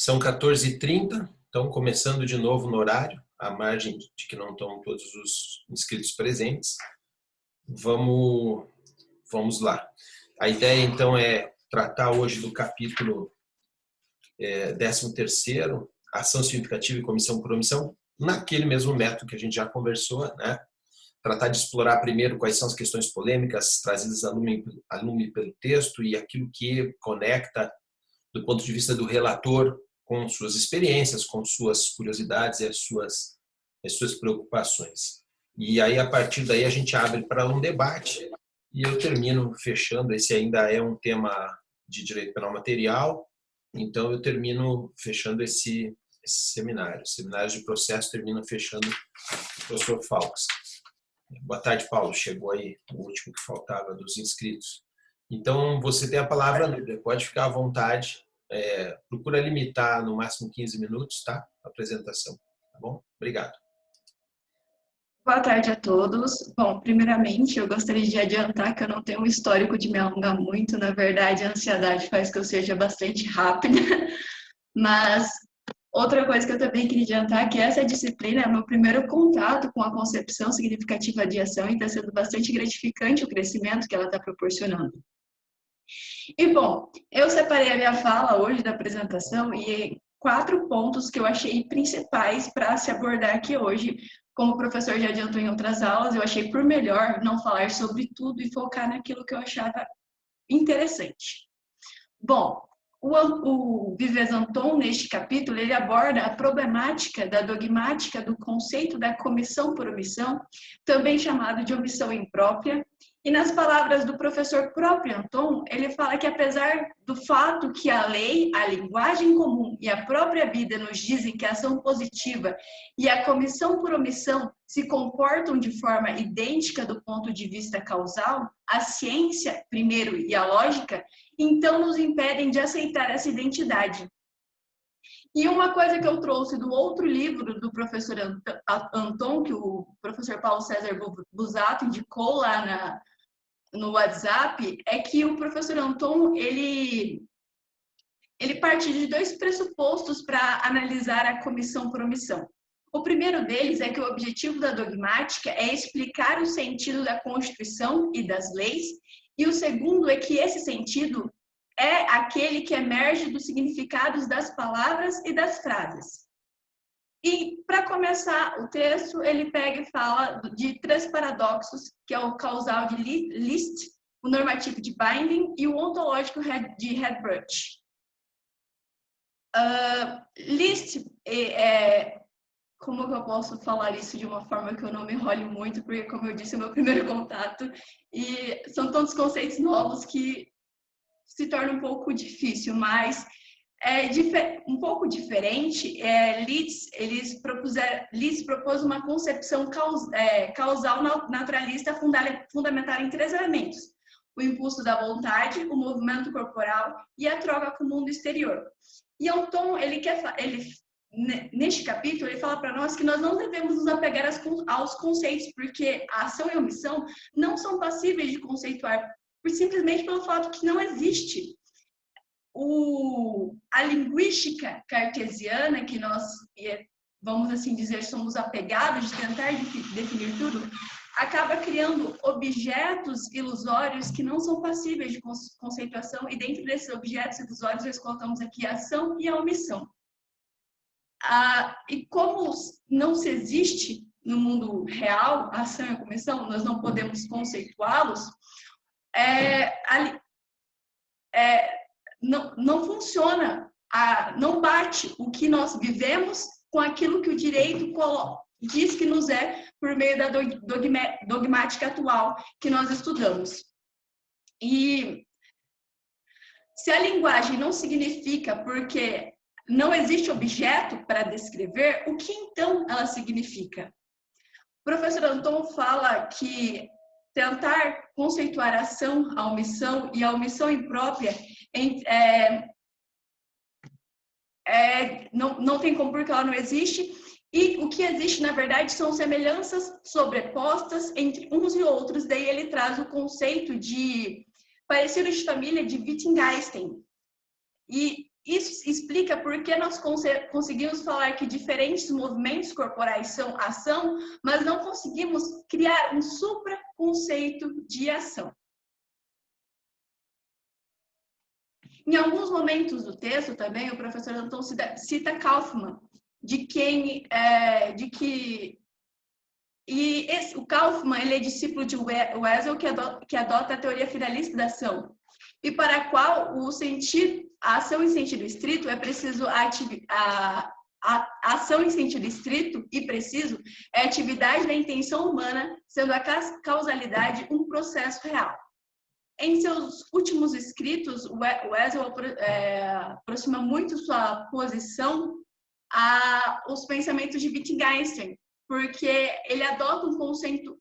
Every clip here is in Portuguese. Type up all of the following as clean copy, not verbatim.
São 14h30, então começando de novo no horário, à margem de que não estão todos os inscritos presentes. Vamos lá. A ideia, então, é tratar hoje do capítulo 13º, Ação Significativa e Comissão por Omissão, naquele mesmo método que a gente já conversou, né? Tratar de explorar primeiro quais são as questões polêmicas trazidas a lume pelo texto e aquilo que conecta do ponto de vista do relator com suas experiências, com suas curiosidades e as suas preocupações. E aí, a partir daí, a gente abre para um debate e eu termino fechando. Esse ainda é um tema de direito penal material, então eu termino fechando esse seminário. Seminários de processo termino fechando o professor Faux. Boa tarde, Paulo. Chegou aí o último que faltava dos inscritos. Então, você tem a palavra, pode ficar à vontade. Procura limitar no máximo 15 minutos, tá? A apresentação, tá bom? Obrigado. Boa tarde a todos. Bom, primeiramente, eu gostaria de adiantar que eu não tenho um histórico de me alongar muito. Na verdade, a ansiedade faz que eu seja bastante rápida. Mas outra coisa que eu também queria adiantar é que essa disciplina é o meu primeiro contato com a concepção significativa de ação e está sendo bastante gratificante o crescimento que ela está proporcionando. E, bom, eu separei a minha fala hoje da apresentação e 4 pontos que eu achei principais para se abordar aqui hoje. Como o professor já adiantou em outras aulas, eu achei por melhor não falar sobre tudo e focar naquilo que eu achava interessante. Bom, o Vives Anton, neste capítulo, ele aborda a problemática da dogmática do conceito da comissão por omissão, também chamado de omissão imprópria. E nas palavras do professor próprio Anton, ele fala que apesar do fato que a lei, a linguagem comum e a própria vida nos dizem que a ação positiva e a comissão por omissão se comportam de forma idêntica do ponto de vista causal, a ciência, primeiro, e a lógica, então nos impedem de aceitar essa identidade. E uma coisa que eu trouxe do outro livro do professor Anton, que o professor Paulo César Busato indicou lá no WhatsApp, é que o professor Anton, ele parte de 2 pressupostos para analisar a comissão por omissão. O primeiro deles é que o objetivo da dogmática é explicar o sentido da Constituição e das leis, e o segundo é que esse sentido é aquele que emerge dos significados das palavras e das frases. E, para começar o texto, ele pega e fala de 3 paradoxos, que é o causal de List, o normativo de Binding e o ontológico de Herbert. List, como que eu posso falar isso de uma forma que eu não me enrole muito, porque, como eu disse, é o meu primeiro contato, e são tantos conceitos novos que se torna um pouco difícil, mas um pouco diferente. Liszt propôs uma concepção causal naturalista fundamentada em 3 elementos: o impulso da vontade, o movimento corporal e a troca com o mundo exterior. E Anton, neste capítulo, ele fala para nós que nós não devemos nos apegar aos conceitos, porque a ação e a omissão não são passíveis de conceituar, simplesmente pelo fato que não existe. A linguística cartesiana, que nós, vamos assim dizer, somos apegados de tentar definir tudo, acaba criando objetos ilusórios que não são passíveis de conceituação, e dentro desses objetos ilusórios nós colocamos aqui a ação e a omissão. E como não se existe no mundo real a ação e a omissão, nós não podemos conceituá-los, não funciona, não bate o que nós vivemos com aquilo que o direito diz que nos é por meio da dogmática atual que nós estudamos. E se a linguagem não significa porque não existe objeto para descrever, o que então ela significa? O professor Anton fala que tentar conceituar a ação, a omissão e a omissão imprópria não tem como, porque ela não existe, e o que existe, na verdade, são semelhanças sobrepostas entre uns e outros. Daí ele traz o conceito de parecido de família de Wittgenstein. E Isso explica por que nós conseguimos falar que diferentes movimentos corporais são ação, mas não conseguimos criar um supraconceito de ação. Em alguns momentos do texto também, o professor Anton cita Kaufmann, o Kaufmann ele é discípulo de Wessel, que adota a teoria finalista da ação, e para a qual a ação em sentido estrito é preciso a ação em sentido estrito e preciso é a atividade da intenção humana, sendo a causalidade um processo real. Em seus últimos escritos, Wessel aproxima muito sua posição aos pensamentos de Wittgenstein, porque ele adota um conceito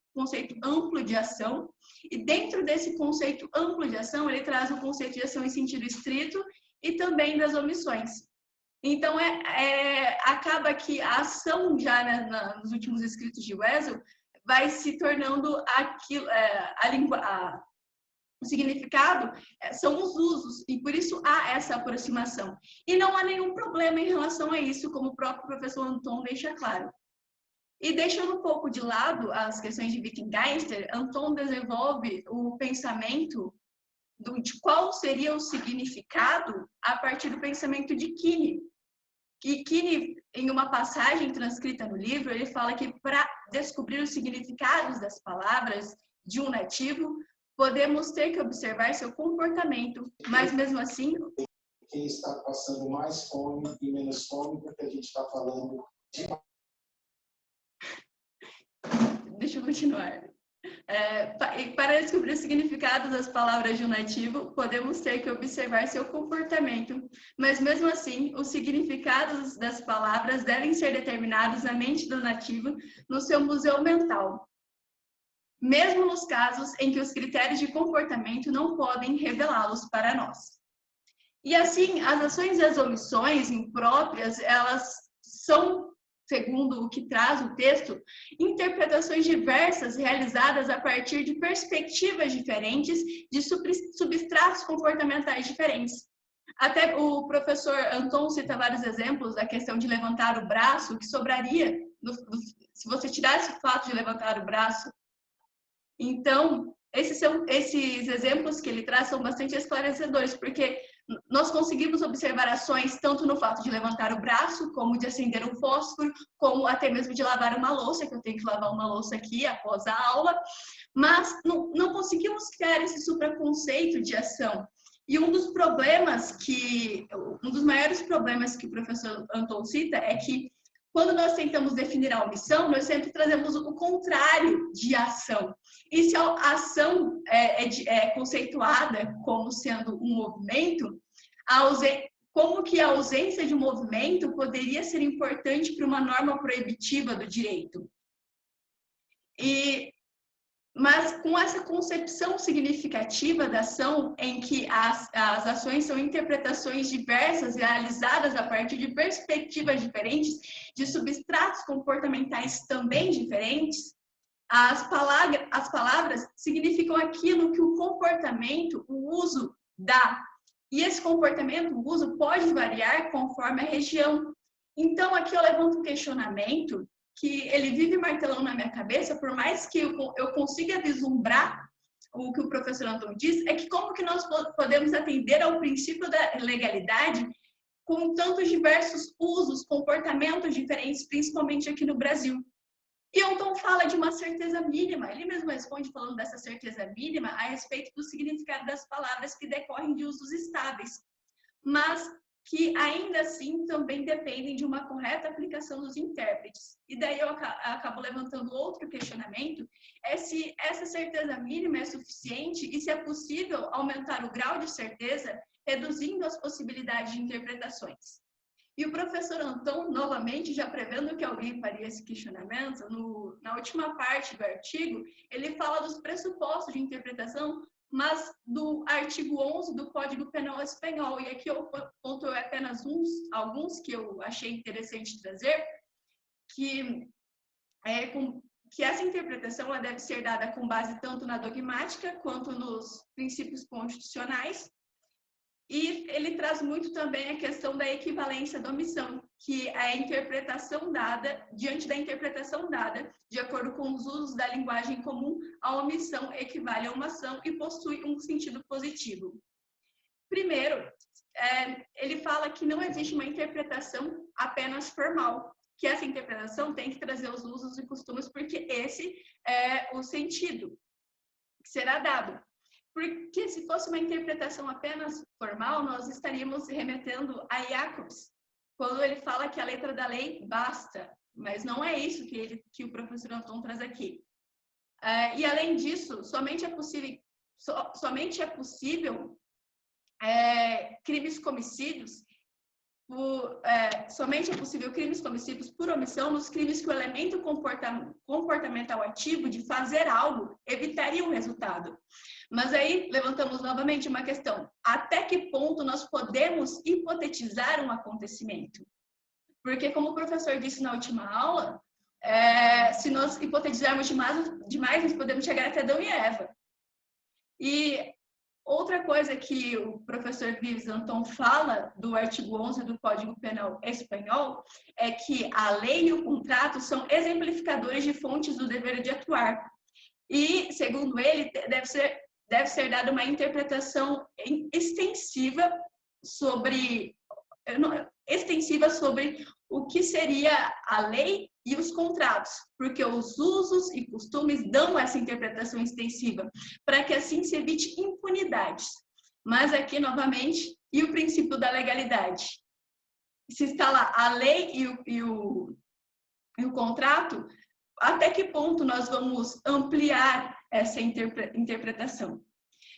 amplo de ação, e dentro desse conceito amplo de ação, ele traz o conceito de ação em sentido estrito e também das omissões. Então, acaba que a ação, já nos últimos escritos de Wessel, vai se tornando o significado são os usos, e por isso há essa aproximação. E não há nenhum problema em relação a isso, como o próprio professor Anton deixa claro. E deixando um pouco de lado as questões de Wittgenstein, Anton desenvolve o pensamento de qual seria o significado a partir do pensamento de Quine. E Quine, em uma passagem transcrita no livro, ele fala que para descobrir os significados das palavras de um nativo, podemos ter que observar seu comportamento, mas mesmo assim... Quem está passando mais fome e menos fome, porque a gente está falando de... Deixa eu continuar. Para descobrir o significado das palavras de um nativo, podemos ter que observar seu comportamento, mas mesmo assim, os significados das palavras devem ser determinados na mente do nativo, no seu museu mental, mesmo nos casos em que os critérios de comportamento não podem revelá-los para nós. E assim, as ações e as omissões impróprias, elas são, segundo o que traz o texto, interpretações diversas realizadas a partir de perspectivas diferentes, de substratos comportamentais diferentes. Até o professor Anton cita vários exemplos da questão de levantar o braço, que sobraria, se você tirasse o fato de levantar o braço. Então, esses exemplos que ele traz são bastante esclarecedores, porque nós conseguimos observar ações tanto no fato de levantar o braço, como de acender um fósforo, como até mesmo de lavar uma louça, que eu tenho que lavar uma louça aqui após a aula, mas não conseguimos criar esse supraconceito de ação. E um dos maiores problemas que o professor Anton cita é que quando nós tentamos definir a omissão, nós sempre trazemos o contrário de ação. E se a ação é conceituada como sendo um movimento, como que a ausência de um movimento poderia ser importante para uma norma proibitiva do direito? Mas com essa concepção significativa da ação, em que as ações são interpretações diversas, realizadas a partir de perspectivas diferentes, de substratos comportamentais também diferentes, as palavras significam aquilo que o comportamento, o uso dá. E esse comportamento, o uso, pode variar conforme a região. Então, aqui eu levanto um questionamento que ele vive martelando na minha cabeça, por mais que eu consiga vislumbrar o que o professor Anton diz, é que como que nós podemos atender ao princípio da legalidade com tantos diversos usos, comportamentos diferentes, principalmente aqui no Brasil. E Anton fala de uma certeza mínima, ele mesmo responde falando dessa certeza mínima a respeito do significado das palavras que decorrem de usos estáveis, mas que ainda assim também dependem de uma correta aplicação dos intérpretes. E daí eu acabo levantando outro questionamento, é se essa certeza mínima é suficiente e se é possível aumentar o grau de certeza, reduzindo as possibilidades de interpretações. E o professor Anton, novamente, já prevendo que alguém faria esse questionamento, na última parte do artigo, ele fala dos pressupostos de interpretação, mas do artigo 11 do Código Penal Espanhol. E aqui eu pontuei apenas alguns que eu achei interessante trazer, que essa interpretação ela deve ser dada com base tanto na dogmática quanto nos princípios constitucionais, E ele traz muito também a questão da equivalência da omissão, que é a interpretação dada, diante da interpretação dada, de acordo com os usos da linguagem comum, a omissão equivale a uma ação e possui um sentido positivo. Primeiro, ele fala que não existe uma interpretação apenas formal, que essa interpretação tem que trazer os usos e costumes, porque esse é o sentido que será dado. Porque se fosse uma interpretação apenas formal, nós estaríamos remetendo a Jacobs, quando ele fala que a letra da lei basta, mas não é isso que o professor Anton traz aqui. E além disso, somente é possível crimes comissíveis por omissão nos crimes que o elemento comportamental ativo de fazer algo evitaria o resultado. Mas aí levantamos novamente uma questão: até que ponto nós podemos hipotetizar um acontecimento? Porque, como o professor disse na última aula, se nós hipotetizarmos demais, nós podemos chegar até Adão e Eva. E outra coisa que o professor Vives Anton fala do artigo 11 do Código Penal espanhol é que a lei e o contrato são exemplificadores de fontes do dever de atuar. E, segundo ele, deve ser dada uma interpretação extensiva sobre o que seria a lei e os contratos, porque os usos e costumes dão essa interpretação extensiva, para que assim se evite impunidades. Mas aqui, novamente, e o princípio da legalidade? Se está lá a lei e o contrato, até que ponto nós vamos ampliar essa interpretação?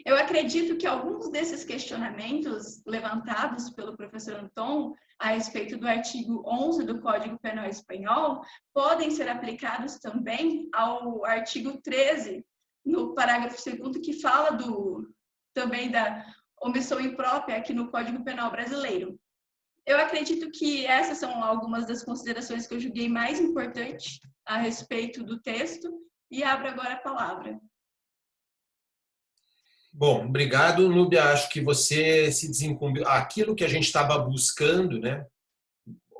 Eu acredito que alguns desses questionamentos levantados pelo professor Anton a respeito do artigo 11 do Código Penal espanhol podem ser aplicados também ao artigo 13, no parágrafo 2º, que fala também da omissão imprópria aqui no Código Penal brasileiro. Eu acredito que essas são algumas das considerações que eu julguei mais importantes a respeito do texto e abro agora a palavra. Bom, obrigado, Núbia. Acho que você se desincumbiu. Aquilo que a gente estava buscando, né?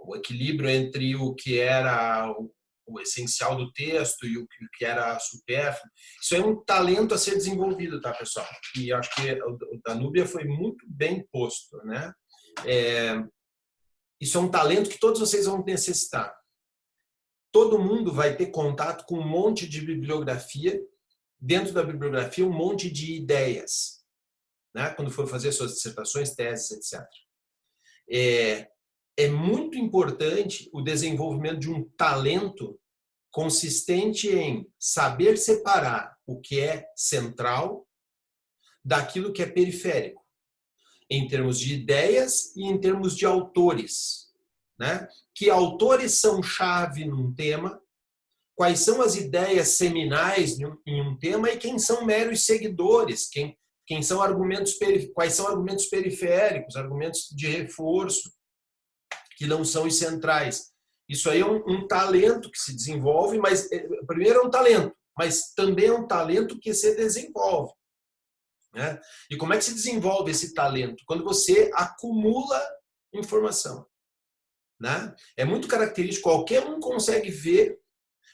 O equilíbrio entre o que era o essencial do texto e o que era supérfluo. Isso é um talento a ser desenvolvido, tá, pessoal? E acho que o da Núbia foi muito bem posto, né? Isso é um talento que todos vocês vão necessitar. Todo mundo vai ter contato com um monte de bibliografia. Dentro da bibliografia, um monte de ideias, né? Quando for fazer suas dissertações, teses, etc. É muito importante o desenvolvimento de um talento consistente em saber separar o que é central daquilo que é periférico, em termos de ideias e em termos de autores, né? Que autores são chave num tema, quais são as ideias seminais em um tema e quem são meros seguidores, quais são argumentos periféricos, argumentos de reforço, que não são os centrais. Isso aí é um talento que se desenvolve, mas primeiro é um talento, mas também é um talento que se desenvolve, né? E como é que se desenvolve esse talento? Quando você acumula informação, né? É muito característico, qualquer um consegue ver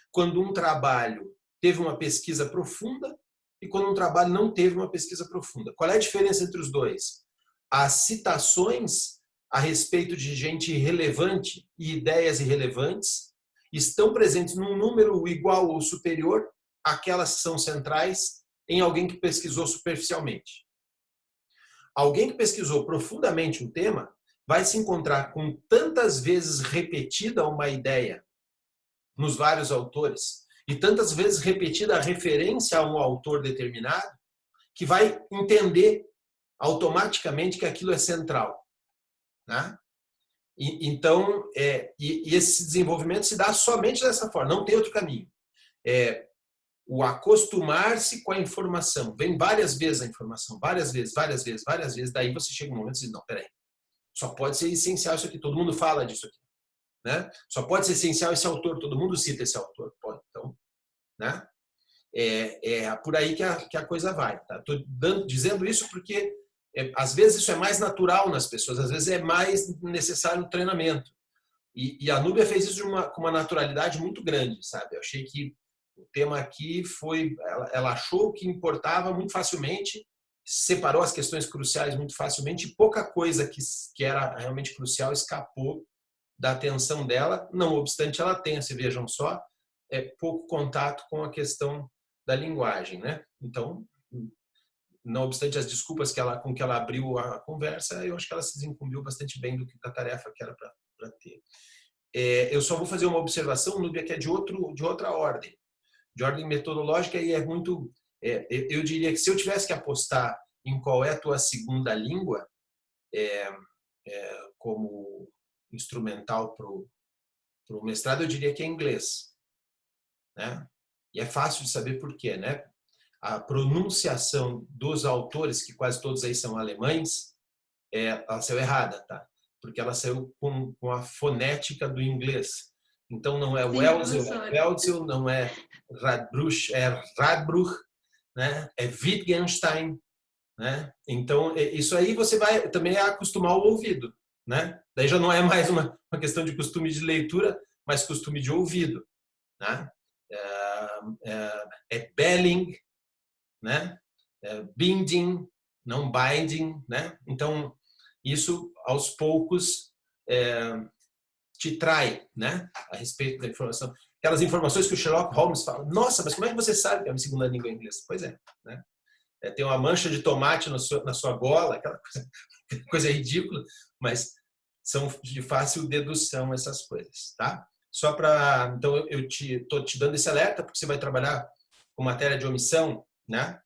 quando um trabalho teve uma pesquisa profunda e quando um trabalho não teve uma pesquisa profunda. Qual é a diferença entre os dois? As citações a respeito de gente irrelevante e ideias irrelevantes estão presentes num número igual ou superior àquelas que são centrais em alguém que pesquisou superficialmente. Alguém que pesquisou profundamente um tema vai se encontrar com tantas vezes repetida uma ideia nos vários autores, e tantas vezes repetida a referência a um autor determinado, que vai entender automaticamente que aquilo é central, né? Então, esse desenvolvimento se dá somente dessa forma, não tem outro caminho. O acostumar-se com a informação, vem várias vezes a informação, várias vezes, daí você chega um momento e diz, não, peraí, só pode ser essencial isso aqui, todo mundo fala disso aqui. Né? Só pode ser essencial esse autor, todo mundo cita esse autor. Pode, então, né? É por aí que a coisa vai. Estou dizendo isso porque às vezes isso é mais natural nas pessoas, às vezes é mais necessário o treinamento. E a Núbia fez isso com uma naturalidade muito grande, sabe? Eu achei que o tema aqui foi, ela achou que importava muito facilmente, separou as questões cruciais muito facilmente, e pouca coisa que era realmente crucial escapou da atenção dela, não obstante ela tenha, se vejam só, pouco contato com a questão da linguagem, né? Então, não obstante as desculpas com que ela abriu a conversa, eu acho que ela se desencumbiu bastante bem da tarefa que era para ter. Eu só vou fazer uma observação, Núbia, que é de outra ordem, de ordem metodológica, e é muito... eu diria que se eu tivesse que apostar em qual é a tua segunda língua, como instrumental para o mestrado, eu diria que é inglês, né? E é fácil de saber por quê, né? A pronunciação dos autores, que quase todos aí são alemães, ela saiu errada, tá? Porque ela saiu com a fonética do inglês. Então não é Welzel, é Welzel, não é Radbruch, é Radbruch, né? É Wittgenstein, né? Então isso aí você vai também acostumar o ouvido, né? Daí já não é mais uma questão de costume de leitura, mas costume de ouvido, né? Belling, né? Binding, não binding, né? Então isso aos poucos te trai, né? A respeito da informação, aquelas informações que o Sherlock Holmes fala. Nossa, mas como é que você sabe que é a minha segunda língua é inglês? Pois é, né? Tem uma mancha de tomate na sua gola, aquela coisa ridícula, mas são de fácil dedução essas coisas, tá? Só para, então eu estou te dando esse alerta porque você vai trabalhar com matéria de omissão, né?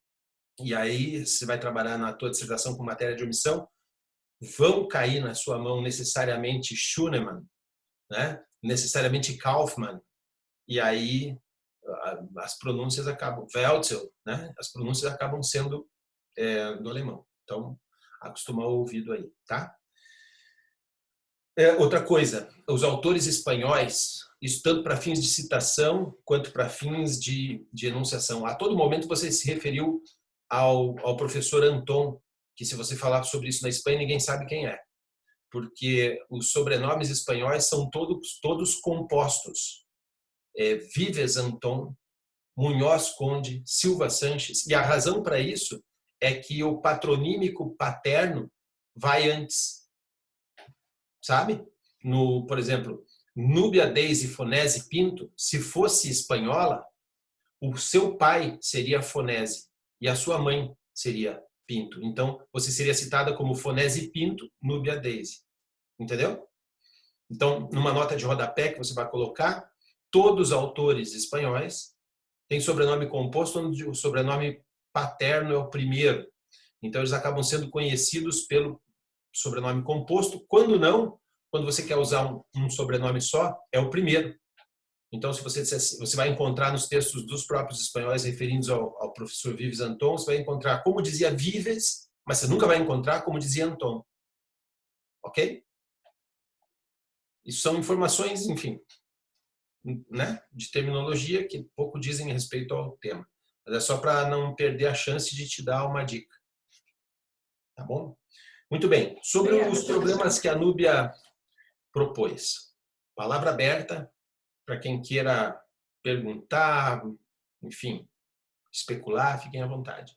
E aí você vai trabalhar na tua dissertação com matéria de omissão, vão cair na sua mão necessariamente Schunemann, né? Necessariamente Kaufmann, e aí as pronúncias acabam, Welzel, né? As pronúncias acabam sendo do alemão. Então, acostumar o ouvido aí, tá? Outra coisa, os autores espanhóis, isso tanto para fins de citação quanto para fins de enunciação. A todo momento você se referiu ao professor Anton, que se você falar sobre isso na Espanha, ninguém sabe quem é. Porque os sobrenomes espanhóis são todos compostos. Vives Anton, Munhoz Conde, Silva Sanches. E a razão para isso é que o patronímico paterno vai antes. Sabe? Por exemplo, Núbia Deise Fonese Pinto, se fosse espanhola, o seu pai seria Fonese e a sua mãe seria Pinto. Então, você seria citada como Fonese Pinto, Núbia Deise. Entendeu? Então, numa nota de rodapé que você vai colocar, todos os autores espanhóis têm sobrenome composto, onde o sobrenome paterno é o primeiro. Então, eles acabam sendo conhecidos pelo sobrenome composto. Quando não, quando você quer usar um sobrenome só, é o primeiro. Então, se você disser assim, você vai encontrar nos textos dos próprios espanhóis referidos ao professor Vives Anton, você vai encontrar como dizia Vives, mas você nunca vai encontrar como dizia Anton. Ok? Isso são informações, enfim, né, de terminologia que pouco dizem a respeito ao tema. Mas é só para não perder a chance de te dar uma dica. Tá bom? Muito bem. Sobre os problemas que a Núbia propôs. Palavra aberta para quem queira perguntar, enfim, especular, fiquem à vontade.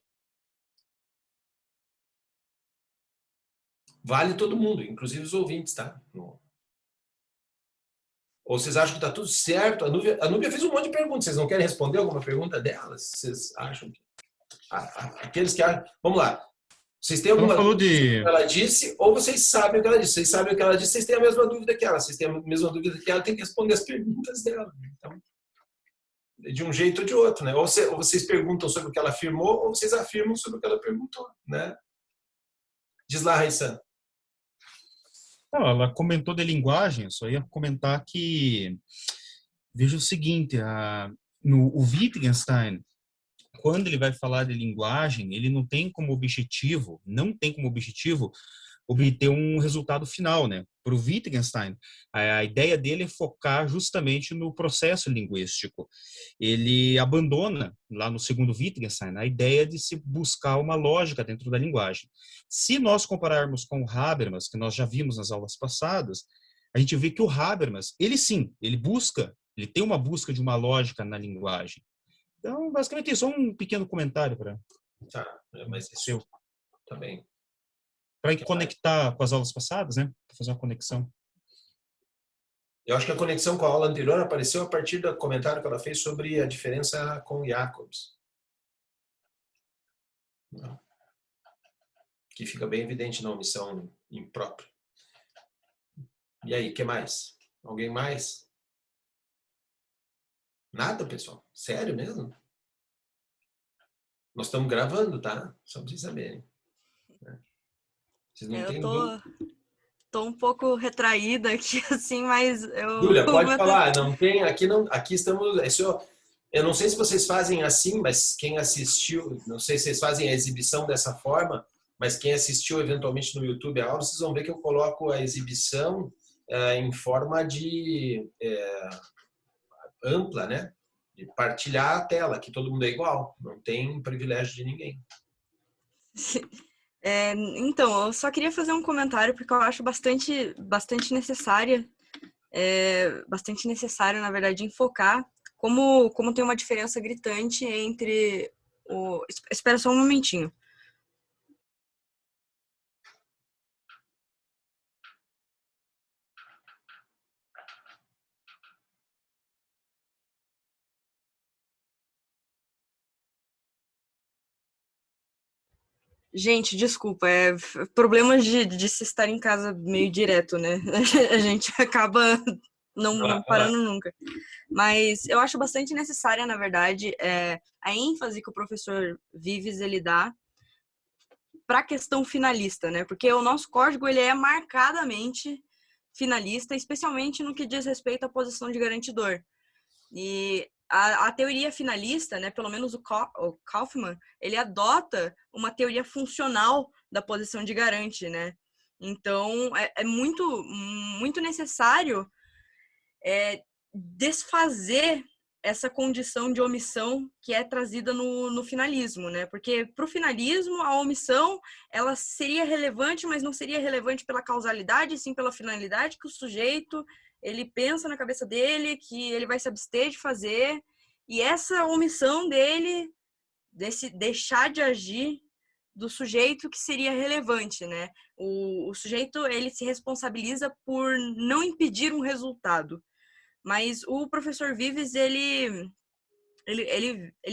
Vale todo mundo, inclusive os ouvintes, tá? Ou vocês acham que está tudo certo? A Núbia fez um monte de perguntas. Vocês não querem responder alguma pergunta delas? Vocês acham que... aqueles que acham... Vamos lá. Vocês têm alguma dúvida sobre o que ela disse ou vocês sabem o que ela disse? Vocês sabem o que ela disse, vocês têm a mesma dúvida que ela. Vocês têm a mesma dúvida que ela, tem que responder as perguntas dela. Então, de um jeito ou de outro, né? Ou vocês perguntam sobre o que ela afirmou ou vocês afirmam sobre o que ela perguntou, né? Diz lá, Raissan. Ela comentou de linguagem, só ia comentar que veja o seguinte, o Wittgenstein, quando ele vai falar de linguagem, ele não tem como objetivo obter um resultado final, né? o Wittgenstein, a ideia dele é focar justamente no processo linguístico. Ele abandona, lá no segundo Wittgenstein, a ideia de se buscar uma lógica dentro da linguagem. Se nós compararmos com o Habermas, que nós já vimos nas aulas passadas, a gente vê que o Habermas, ele sim, ele tem uma busca de uma lógica na linguagem. Então, basicamente, isso. Só um pequeno comentário para Tá, mas isso também. Para conectar com as aulas passadas, né? Para fazer uma conexão. Eu acho que a conexão com a aula anterior apareceu a partir do comentário que ela fez sobre a diferença com Jacobs. Que fica bem evidente na omissão imprópria. E aí, o que mais? Alguém mais? Nada, pessoal? Sério mesmo? Nós estamos gravando, tá? Só para vocês saberem. Vocês não têm dúvida. Tô um pouco retraída aqui, assim, mas eu... Júlia, pode falar. Não tem, aqui estamos... Eu não sei se vocês fazem assim, mas quem assistiu... Não sei se vocês fazem a exibição dessa forma, mas quem assistiu eventualmente no YouTube a aula, vocês vão ver que eu coloco a exibição em forma de ampla, né? De partilhar a tela, que todo mundo é igual. Não tem privilégio de ninguém. Então, eu só queria fazer um comentário, porque eu acho bastante necessário, na verdade, enfocar como tem uma diferença gritante entre o... Espera só um momentinho. Gente, desculpa, problemas de se estar em casa meio direto, né? A gente acaba não parando nunca. Mas eu acho bastante necessária, na verdade, a ênfase que o professor Vives ele dá para a questão finalista, né? Porque o nosso código ele é marcadamente finalista, especialmente no que diz respeito à posição de garantidor. E a teoria finalista, né, pelo menos o Kaufmann, ele adota uma teoria funcional da posição de garante, né? Então, é muito necessário desfazer essa condição de omissão que é trazida no finalismo, né? Porque para o finalismo, a omissão, ela seria relevante, mas não seria relevante pela causalidade, sim pela finalidade que o sujeito ele pensa na cabeça dele, que ele vai se abster de fazer, e essa omissão dele, desse deixar de agir do sujeito que seria relevante, né? O sujeito, ele se responsabiliza por não impedir um resultado. Mas o professor Vives, ele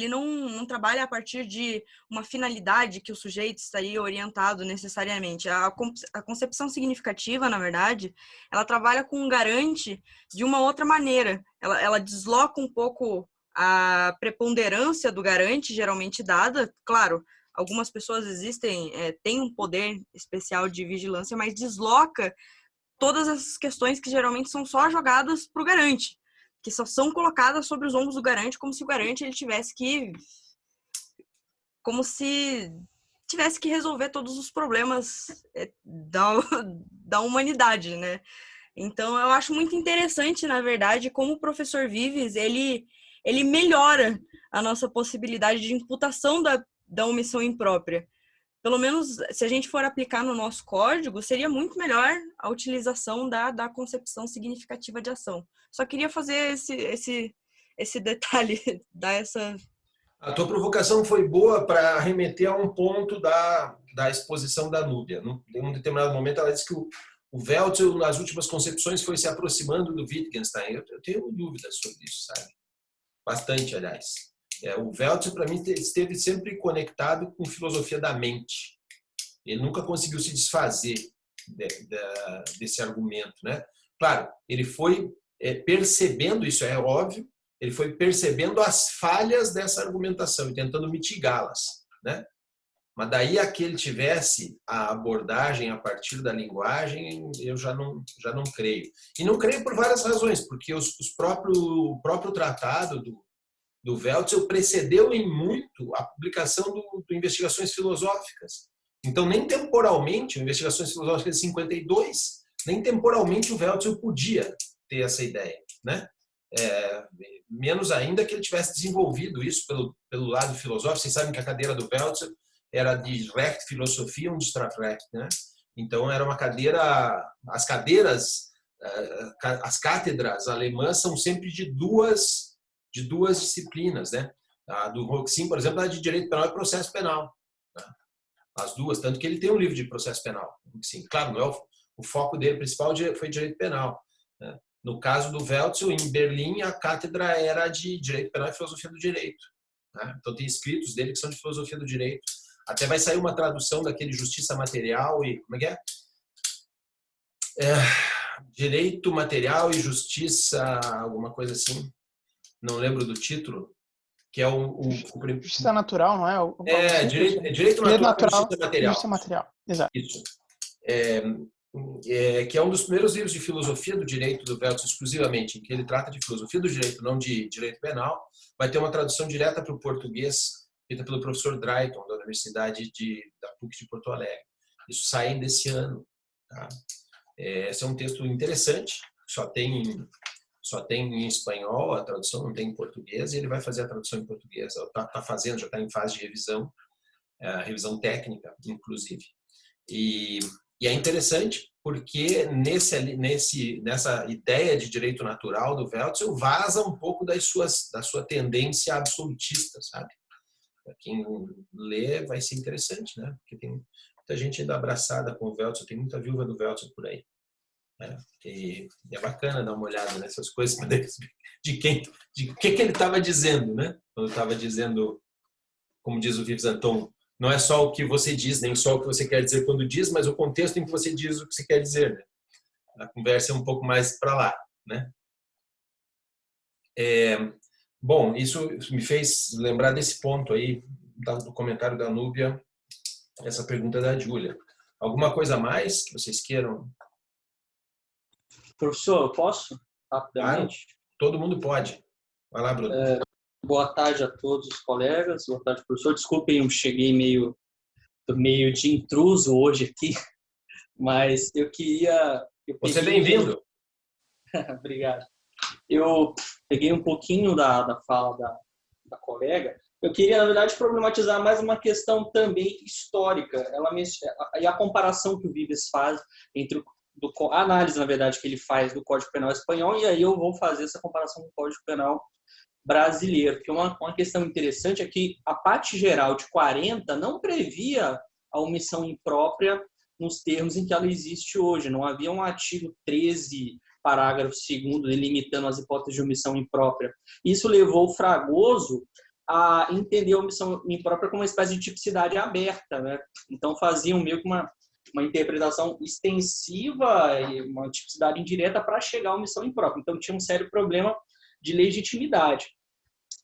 não trabalha a partir de uma finalidade que o sujeito estaria orientado necessariamente. A concepção significativa, na verdade, ela trabalha com um garante de uma outra maneira. Ela desloca um pouco a preponderância do garante, geralmente dada. Claro, algumas pessoas têm um poder especial de vigilância, mas desloca todas essas questões que geralmente são só jogadas para o garante, que só são colocadas sobre os ombros do garante, como se o garante ele tivesse que resolver todos os problemas da humanidade, né? Então, eu acho muito interessante, na verdade, como o professor Vives, ele melhora a nossa possibilidade de imputação da omissão imprópria. Pelo menos, se a gente for aplicar no nosso código, seria muito melhor a utilização da concepção significativa de ação. Só queria fazer esse detalhe, dar essa... A tua provocação foi boa para remeter a um ponto da exposição da Núbia. Em um determinado momento, ela disse que o Welzel, nas últimas concepções, foi se aproximando do Wittgenstein. Eu tenho dúvidas sobre isso, sabe? Bastante, aliás. O Welzel, para mim, esteve sempre conectado com filosofia da mente. Ele nunca conseguiu se desfazer desse argumento, né? Claro, ele foi percebendo, isso é óbvio, ele foi percebendo as falhas dessa argumentação e tentando mitigá-las, né? Mas daí a que ele tivesse a abordagem a partir da linguagem, eu já não creio. E não creio por várias razões, porque o próprio tratado do Welzel precedeu em muito a publicação do Investigações Filosóficas. Então, nem temporalmente, o Investigações Filosóficas de 52 nem temporalmente o Welzel podia ter essa ideia, né? Menos ainda que ele tivesse desenvolvido isso pelo lado filosófico. Vocês sabem que a cadeira do Welzel era de Recht, Filosofia und Strafrecht, né? Então era uma cadeira, as cátedras alemãs são sempre de duas disciplinas, né? A do Roxin, por exemplo, é de Direito Penal e Processo Penal, né? As duas, tanto que ele tem um livro de processo penal. Sim, claro, não é o foco dele principal foi Direito Penal, né? No caso do Welzel, em Berlim, a cátedra era de Direito Penal e Filosofia do Direito, né? Então tem escritos dele que são de Filosofia do Direito. Até vai sair uma tradução daquele Justiça Material e... Como é que é? Direito Material e Justiça, alguma coisa assim. Não lembro do título. Que é Justiça Natural, não é? Direito Natural e Justiça Material. Justiça Material, exato. Isso. Que é um dos primeiros livros de filosofia do direito do Welzel, exclusivamente, em que ele trata de filosofia do direito, não de direito penal. Vai ter uma tradução direta para o português, feita pelo professor Drayton, da Universidade da PUC de Porto Alegre. Isso sai ainda esse ano. Tá? Esse é um texto interessante, só tem em espanhol a tradução, não tem em português, e ele vai fazer a tradução em português. Está fazendo, já está em fase de revisão, revisão técnica, inclusive. E é interessante porque nessa ideia de direito natural do Welzel vaza um pouco da sua tendência absolutista, sabe? Para quem lê vai ser interessante, né? Porque tem muita gente ainda abraçada com o Welzel, tem muita viúva do Welzel por aí, né? E é bacana dar uma olhada nessas coisas para ver de que ele estava dizendo, né? Quando estava dizendo, como diz o Vives Anton, não é só o que você diz, nem só o que você quer dizer quando diz, mas o contexto em que você diz o que você quer dizer, né? A conversa é um pouco mais para lá, né? Bom, isso me fez lembrar desse ponto aí, do comentário da Núbia, essa pergunta da Júlia. Alguma coisa a mais que vocês queiram? Professor, eu posso? Rapidamente? Claro, todo mundo pode. Vai lá, Bruno. Boa tarde a todos os colegas, boa tarde, professor. Desculpem, eu cheguei meio de intruso hoje aqui, mas eu queria... Você é bem-vindo. Obrigado. Eu peguei um pouquinho da fala da colega. Eu queria, na verdade, problematizar mais uma questão também histórica. E a comparação que o Vives faz entre a análise, na verdade, que ele faz do Código Penal espanhol, e aí eu vou fazer essa comparação com o Código Penal brasileiro. Porque uma questão interessante é que a parte geral de 40 não previa a omissão imprópria nos termos em que ela existe hoje. Não havia um artigo 13, parágrafo 2º, delimitando as hipóteses de omissão imprópria. Isso levou o Fragoso a entender a omissão imprópria como uma espécie de tipicidade aberta, né? Então faziam meio que uma interpretação extensiva e uma tipicidade indireta para chegar à omissão imprópria. Então tinha um sério problema de legitimidade.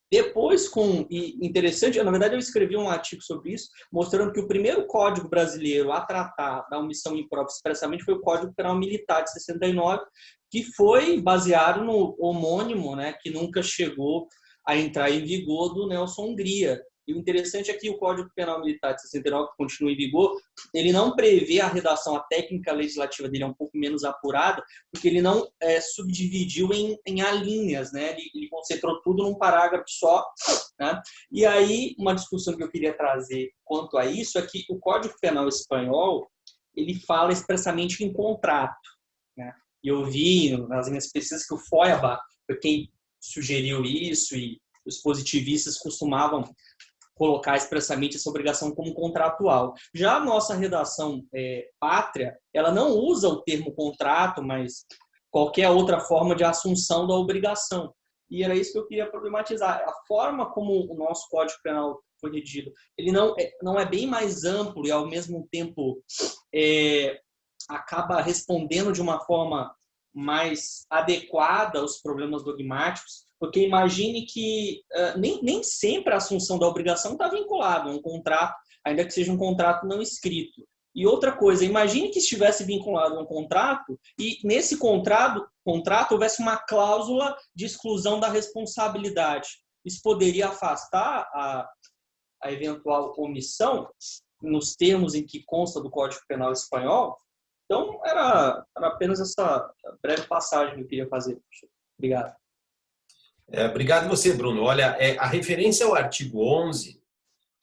Depois, interessante, na verdade eu escrevi um artigo sobre isso, mostrando que o primeiro código brasileiro a tratar da omissão imprópria expressamente foi o Código Penal Militar de 69, que foi baseado no homônimo, né, que nunca chegou a entrar em vigor, do Nelson Hungria. E o interessante é que o Código Penal Militar de 69, que continua em vigor, ele não prevê a redação, a técnica legislativa dele é um pouco menos apurada, porque ele não subdividiu em alíneas, né? Ele concentrou tudo num parágrafo só, né? E aí, uma discussão que eu queria trazer quanto a isso é que o Código Penal espanhol, ele fala expressamente em contrato, né? E eu vi nas minhas pesquisas que o Feuerbach foi quem sugeriu isso, e os positivistas costumavam colocar expressamente essa obrigação como contratual. Já a nossa redação pátria, ela não usa o termo contrato, mas qualquer outra forma de assunção da obrigação. E era isso que eu queria problematizar. A forma como o nosso Código Penal foi redigido, ele não é bem mais amplo e, ao mesmo tempo, acaba respondendo de uma forma mais adequada aos problemas dogmáticos, porque imagine que nem sempre a assunção da obrigação está vinculada a um contrato, ainda que seja um contrato não escrito. E outra coisa, imagine que estivesse vinculado a um contrato e nesse contrato houvesse uma cláusula de exclusão da responsabilidade. Isso poderia afastar a eventual omissão nos termos em que consta do Código Penal espanhol. Então, era apenas essa breve passagem que eu queria fazer. Obrigado. Obrigado você, Bruno. Olha, a referência ao artigo 11,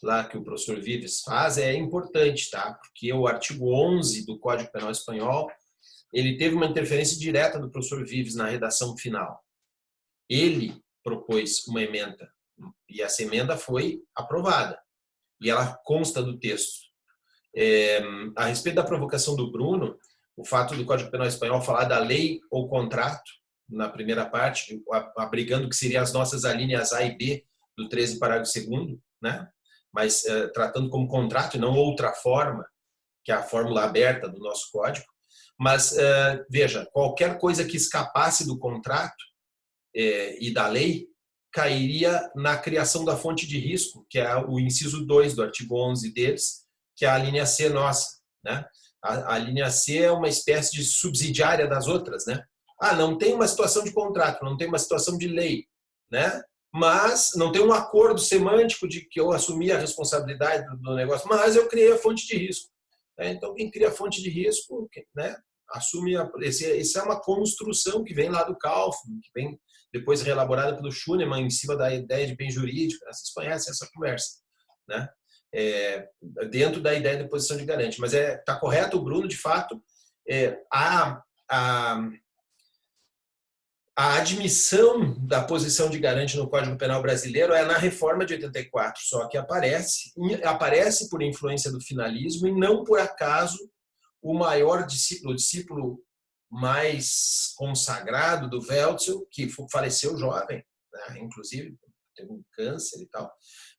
lá que o professor Vives faz, é importante, tá? Porque o artigo 11 do Código Penal Espanhol, ele teve uma interferência direta do professor Vives na redação final. Ele propôs uma emenda e essa emenda foi aprovada e ela consta do texto. A respeito da provocação do Bruno, o fato do Código Penal Espanhol falar da lei ou contrato na primeira parte, abrigando que seriam as nossas alíneas A e B do 13, parágrafo 2º, né? Mas tratando como contrato e não outra forma, que é a fórmula aberta do nosso código. Mas, veja, qualquer coisa que escapasse do contrato e da lei cairia na criação da fonte de risco, que é o inciso 2 do artigo 11 deles, que é a linha C nossa, né? A linha C é uma espécie de subsidiária das outras, né? Não tem uma situação de contrato, não tem uma situação de lei, né? Mas não tem um acordo semântico de que eu assumi a responsabilidade do negócio, mas eu criei a fonte de risco. Então, quem cria a fonte de risco, né, assume... Essa é uma construção que vem lá do Kaufmann, que vem depois reelaborada pelo Schunemann em cima da ideia de bem jurídico. Vocês conhecem essa conversa, né? Dentro da ideia de posição de garante. Mas está correto o Bruno, de fato, a admissão da posição de garante no Código Penal brasileiro é na reforma de 84, só que aparece por influência do finalismo e não por acaso o maior discípulo, o discípulo mais consagrado do Wälzel, que faleceu jovem, né, inclusive teve um câncer e tal,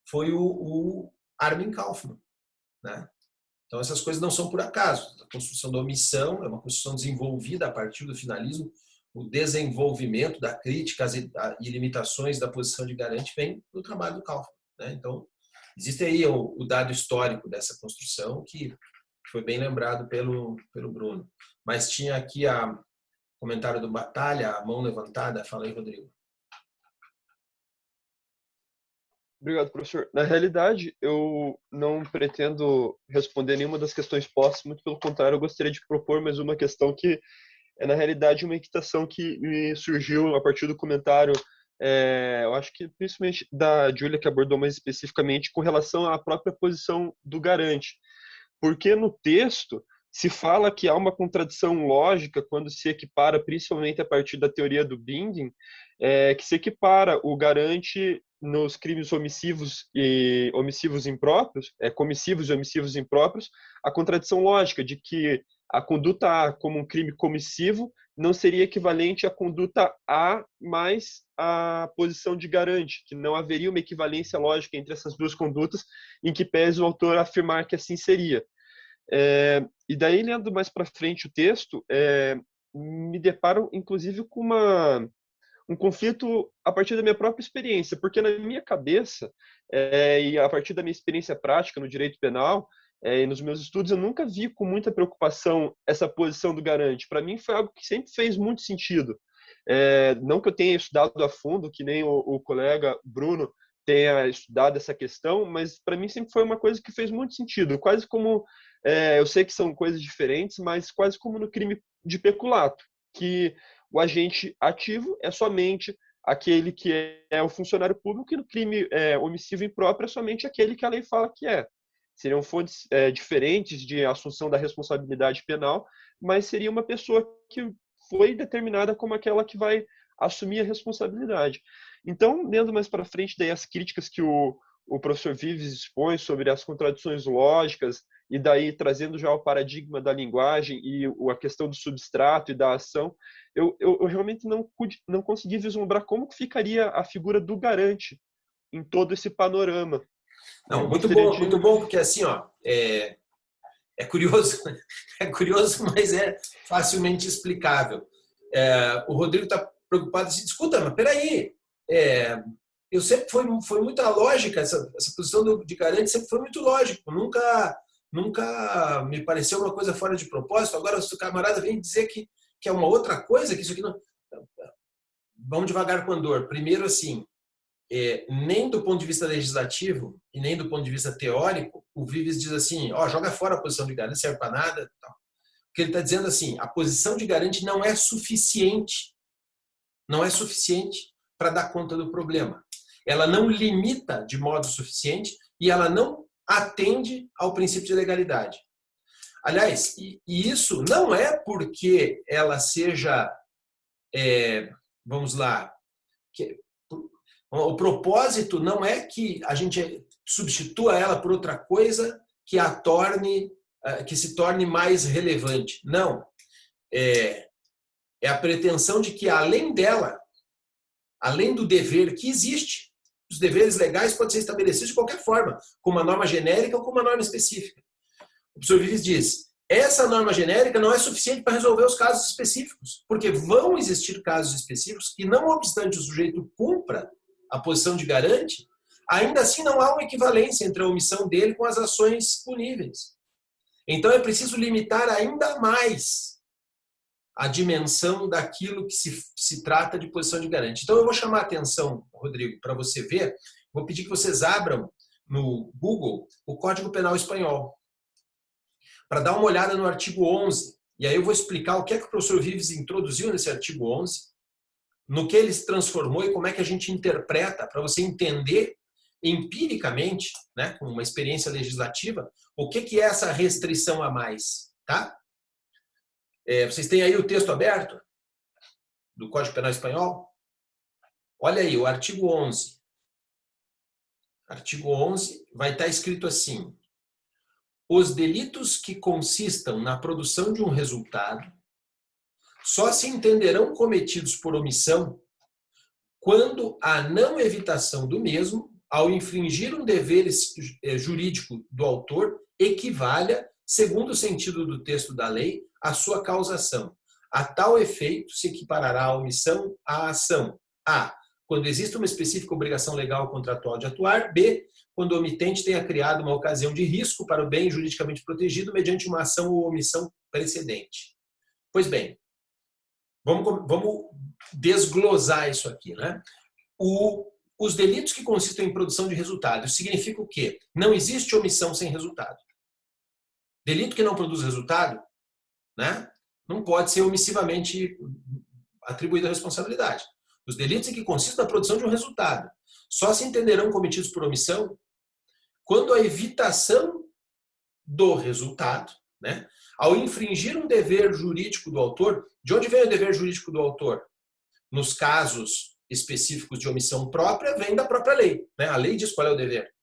foi o Armin Kaufmann, né? Então essas coisas não são por acaso. A construção da omissão é uma construção desenvolvida a partir do finalismo. O desenvolvimento da crítica e limitações da posição de garante vem do trabalho do Kaufmann, né? Então, existe aí o dado histórico dessa construção que foi bem lembrado pelo Bruno. Mas tinha aqui o comentário do Batalha, a mão levantada. Fala aí, Rodrigo. Obrigado, professor. Na realidade, eu não pretendo responder nenhuma das questões postas, muito pelo contrário, eu gostaria de propor mais uma questão que na realidade, uma inquietação que me surgiu a partir do comentário, eu acho que principalmente da Júlia, que abordou mais especificamente com relação à própria posição do garante. Porque no texto se fala que há uma contradição lógica quando se equipara, principalmente a partir da teoria do Binding, que se equipara o garante nos crimes omissivos e omissivos impróprios, comissivos e omissivos impróprios, a contradição lógica de que a conduta A como um crime comissivo não seria equivalente à conduta A mais a posição de garante, que não haveria uma equivalência lógica entre essas duas condutas, em que pese o autor afirmar que assim seria. E daí, lendo mais para frente o texto, me deparo, inclusive, com um conflito a partir da minha própria experiência, porque na minha cabeça, e a partir da minha experiência prática no direito penal, e nos meus estudos, eu nunca vi com muita preocupação essa posição do garante. Para mim, foi algo que sempre fez muito sentido. Não que eu tenha estudado a fundo, que nem o colega Bruno tenha estudado essa questão, mas para mim sempre foi uma coisa que fez muito sentido. Quase como, eu sei que são coisas diferentes, mas quase como no crime de peculato, que o agente ativo é somente aquele que é o funcionário público e no crime omissivo impróprio é somente aquele que a lei fala que é. Seriam fontes diferentes de assunção da responsabilidade penal, mas seria uma pessoa que foi determinada como aquela que vai assumir a responsabilidade. Então, lendo mais para frente daí as críticas que o professor Vives expõe sobre as contradições lógicas, e daí trazendo já o paradigma da linguagem e a questão do substrato e da ação, eu realmente não consegui vislumbrar como que ficaria a figura do garante em todo esse panorama. Não, muito bom, porque assim, ó, é curioso, mas é facilmente explicável. O Rodrigo está preocupado assim, escuta, mas peraí, eu sempre foi muita lógica, essa posição de garante sempre foi muito lógico, nunca me pareceu uma coisa fora de propósito. Agora o camarada vem dizer que é uma outra coisa, que isso aqui não... Vamos devagar com a dor. Primeiro, assim, nem do ponto de vista legislativo e nem do ponto de vista teórico, o Vives diz assim, joga fora a posição de garante, não serve para nada. Tal. que ele está dizendo assim, a posição de garante não é suficiente. Não é suficiente para dar conta do problema. Ela não limita de modo suficiente e ela não atende ao princípio de legalidade. Aliás, e isso não é porque ela seja, vamos lá, o propósito não é que a gente substitua ela por outra coisa que a torne, que se torne mais relevante. Não. É a pretensão de que, além dela, além do dever que existe, os deveres legais podem ser estabelecidos de qualquer forma, com uma norma genérica ou com uma norma específica. O professor Vives diz, essa norma genérica não é suficiente para resolver os casos específicos, porque vão existir casos específicos que, não obstante o sujeito cumpra a posição de garante, ainda assim não há uma equivalência entre a omissão dele com as ações puníveis. Então é preciso limitar ainda mais a dimensão daquilo que se trata de posição de garante. Então eu vou chamar a atenção, Rodrigo, para você ver, vou pedir que vocês abram no Google o Código Penal Espanhol, para dar uma olhada no artigo 11. E aí eu vou explicar o que é que o professor Vives introduziu nesse artigo 11, no que ele se transformou e como é que a gente interpreta, para você entender empiricamente, né, com uma experiência legislativa, o que é essa restrição a mais. Tá? Vocês têm aí o texto aberto do Código Penal Espanhol? Olha aí, o artigo 11. Artigo 11 vai estar escrito assim: os delitos que consistam na produção de um resultado só se entenderão cometidos por omissão quando a não evitação do mesmo, ao infringir um dever jurídico do autor, equivalha, segundo o sentido do texto da lei, à sua causação. A tal efeito se equiparará a omissão à ação. A. Quando existe uma específica obrigação legal ou contratual de atuar. B. Quando o omitente tenha criado uma ocasião de risco para o bem juridicamente protegido mediante uma ação ou omissão precedente. Pois bem, vamos desglosar isso aqui, né? Os delitos que consistem em produção de resultado significa o quê? Não existe omissão sem resultado. Delito que não produz resultado, né, não pode ser omissivamente atribuído a responsabilidade. Os delitos em que consistem na produção de um resultado só se entenderão cometidos por omissão quando a evitação do resultado, né, ao infringir um dever jurídico do autor. De onde vem o dever jurídico do autor? Nos casos específicos de omissão própria, vem da própria lei. Né? A lei diz qual é o dever.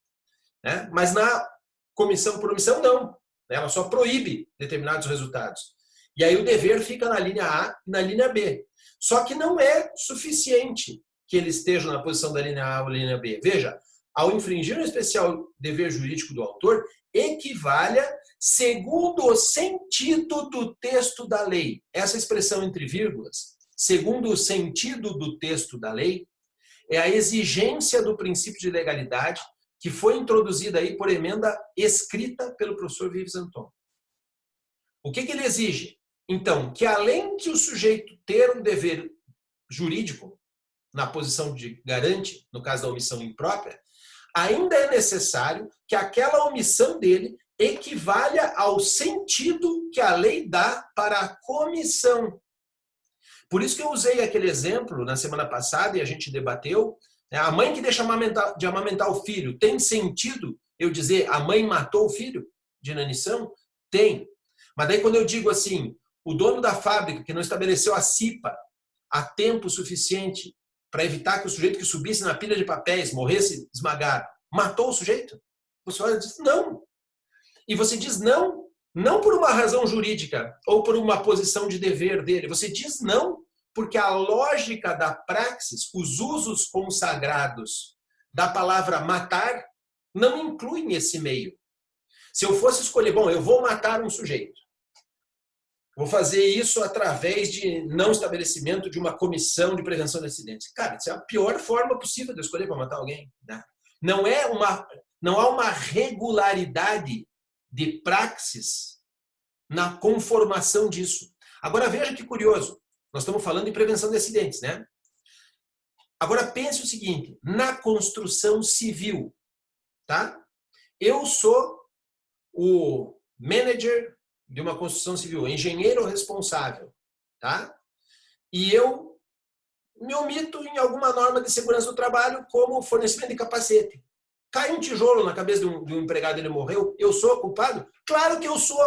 Né? Mas na comissão por omissão, não. Ela só proíbe determinados resultados. E aí o dever fica na linha A e na linha B. Só que não é suficiente que ele esteja na posição da linha A ou linha B. Veja, ao infringir um especial dever jurídico do autor, equivalha segundo o sentido do texto da lei. Essa expressão entre vírgulas, segundo o sentido do texto da lei, é a exigência do princípio de legalidade que foi introduzida aí por emenda escrita pelo professor Vives Antônio. O que ele exige? Então, que além de o sujeito ter um dever jurídico na posição de garante, no caso da omissão imprópria, ainda é necessário que aquela omissão dele equivalha ao sentido que a lei dá para a comissão. Por isso que eu usei aquele exemplo na semana passada e a gente debateu. A mãe que deixa de amamentar o filho, tem sentido eu dizer a mãe matou o filho de inanição? Tem. Mas daí quando eu digo assim, o dono da fábrica que não estabeleceu a CIPA a tempo suficiente para evitar que o sujeito que subisse na pilha de papéis morresse esmagado, matou o sujeito? Você olha e diz não. E você diz não, não por uma razão jurídica ou por uma posição de dever dele. Você diz não porque a lógica da praxis, os usos consagrados da palavra matar, não incluem esse meio. Se eu fosse escolher, bom, eu vou matar um sujeito. Vou fazer isso através de não estabelecimento de uma comissão de prevenção de acidentes. Cara, isso é a pior forma possível de eu escolher para matar alguém. Né? Não há uma regularidade de praxis na conformação disso. Agora veja que curioso. Nós estamos falando em prevenção de acidentes, né? Agora pense o seguinte, na construção civil, tá? Eu sou o manager de uma construção civil, engenheiro responsável, tá? E eu me omito em alguma norma de segurança do trabalho, como fornecimento de capacete. Cai um tijolo na cabeça de um empregado e ele morreu, eu sou culpado? Claro que eu sou.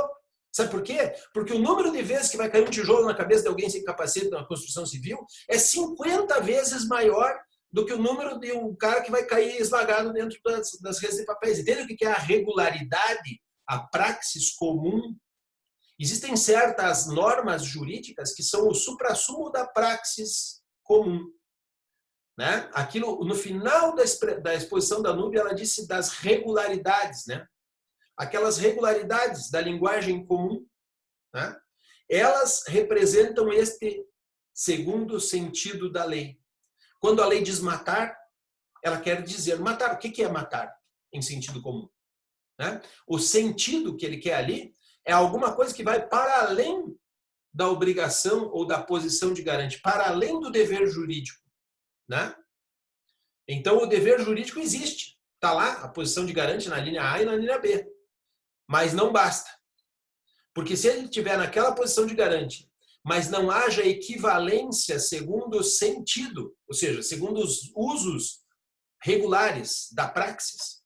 Sabe por quê? Porque o número de vezes que vai cair um tijolo na cabeça de alguém sem capacete na construção civil é 50 vezes maior do que o número de um cara que vai cair esmagado dentro das redes de papéis. Entende o que é a regularidade, a praxis comum? Existem certas normas jurídicas que são o suprassumo da praxis comum. Né? Aquilo, no final da exposição da Núbia, ela disse das regularidades, né? Aquelas regularidades da linguagem comum, né? Elas representam este segundo sentido da lei. Quando a lei diz matar, ela quer dizer matar. O que é matar em sentido comum? Né? O sentido que ele quer ali é alguma coisa que vai para além da obrigação ou da posição de garante, para além do dever jurídico. Né? Então, o dever jurídico existe. Está lá a posição de garante na linha A e na linha B. Mas não basta. Porque se ele estiver naquela posição de garante, mas não haja equivalência segundo o sentido, ou seja, segundo os usos regulares da praxis,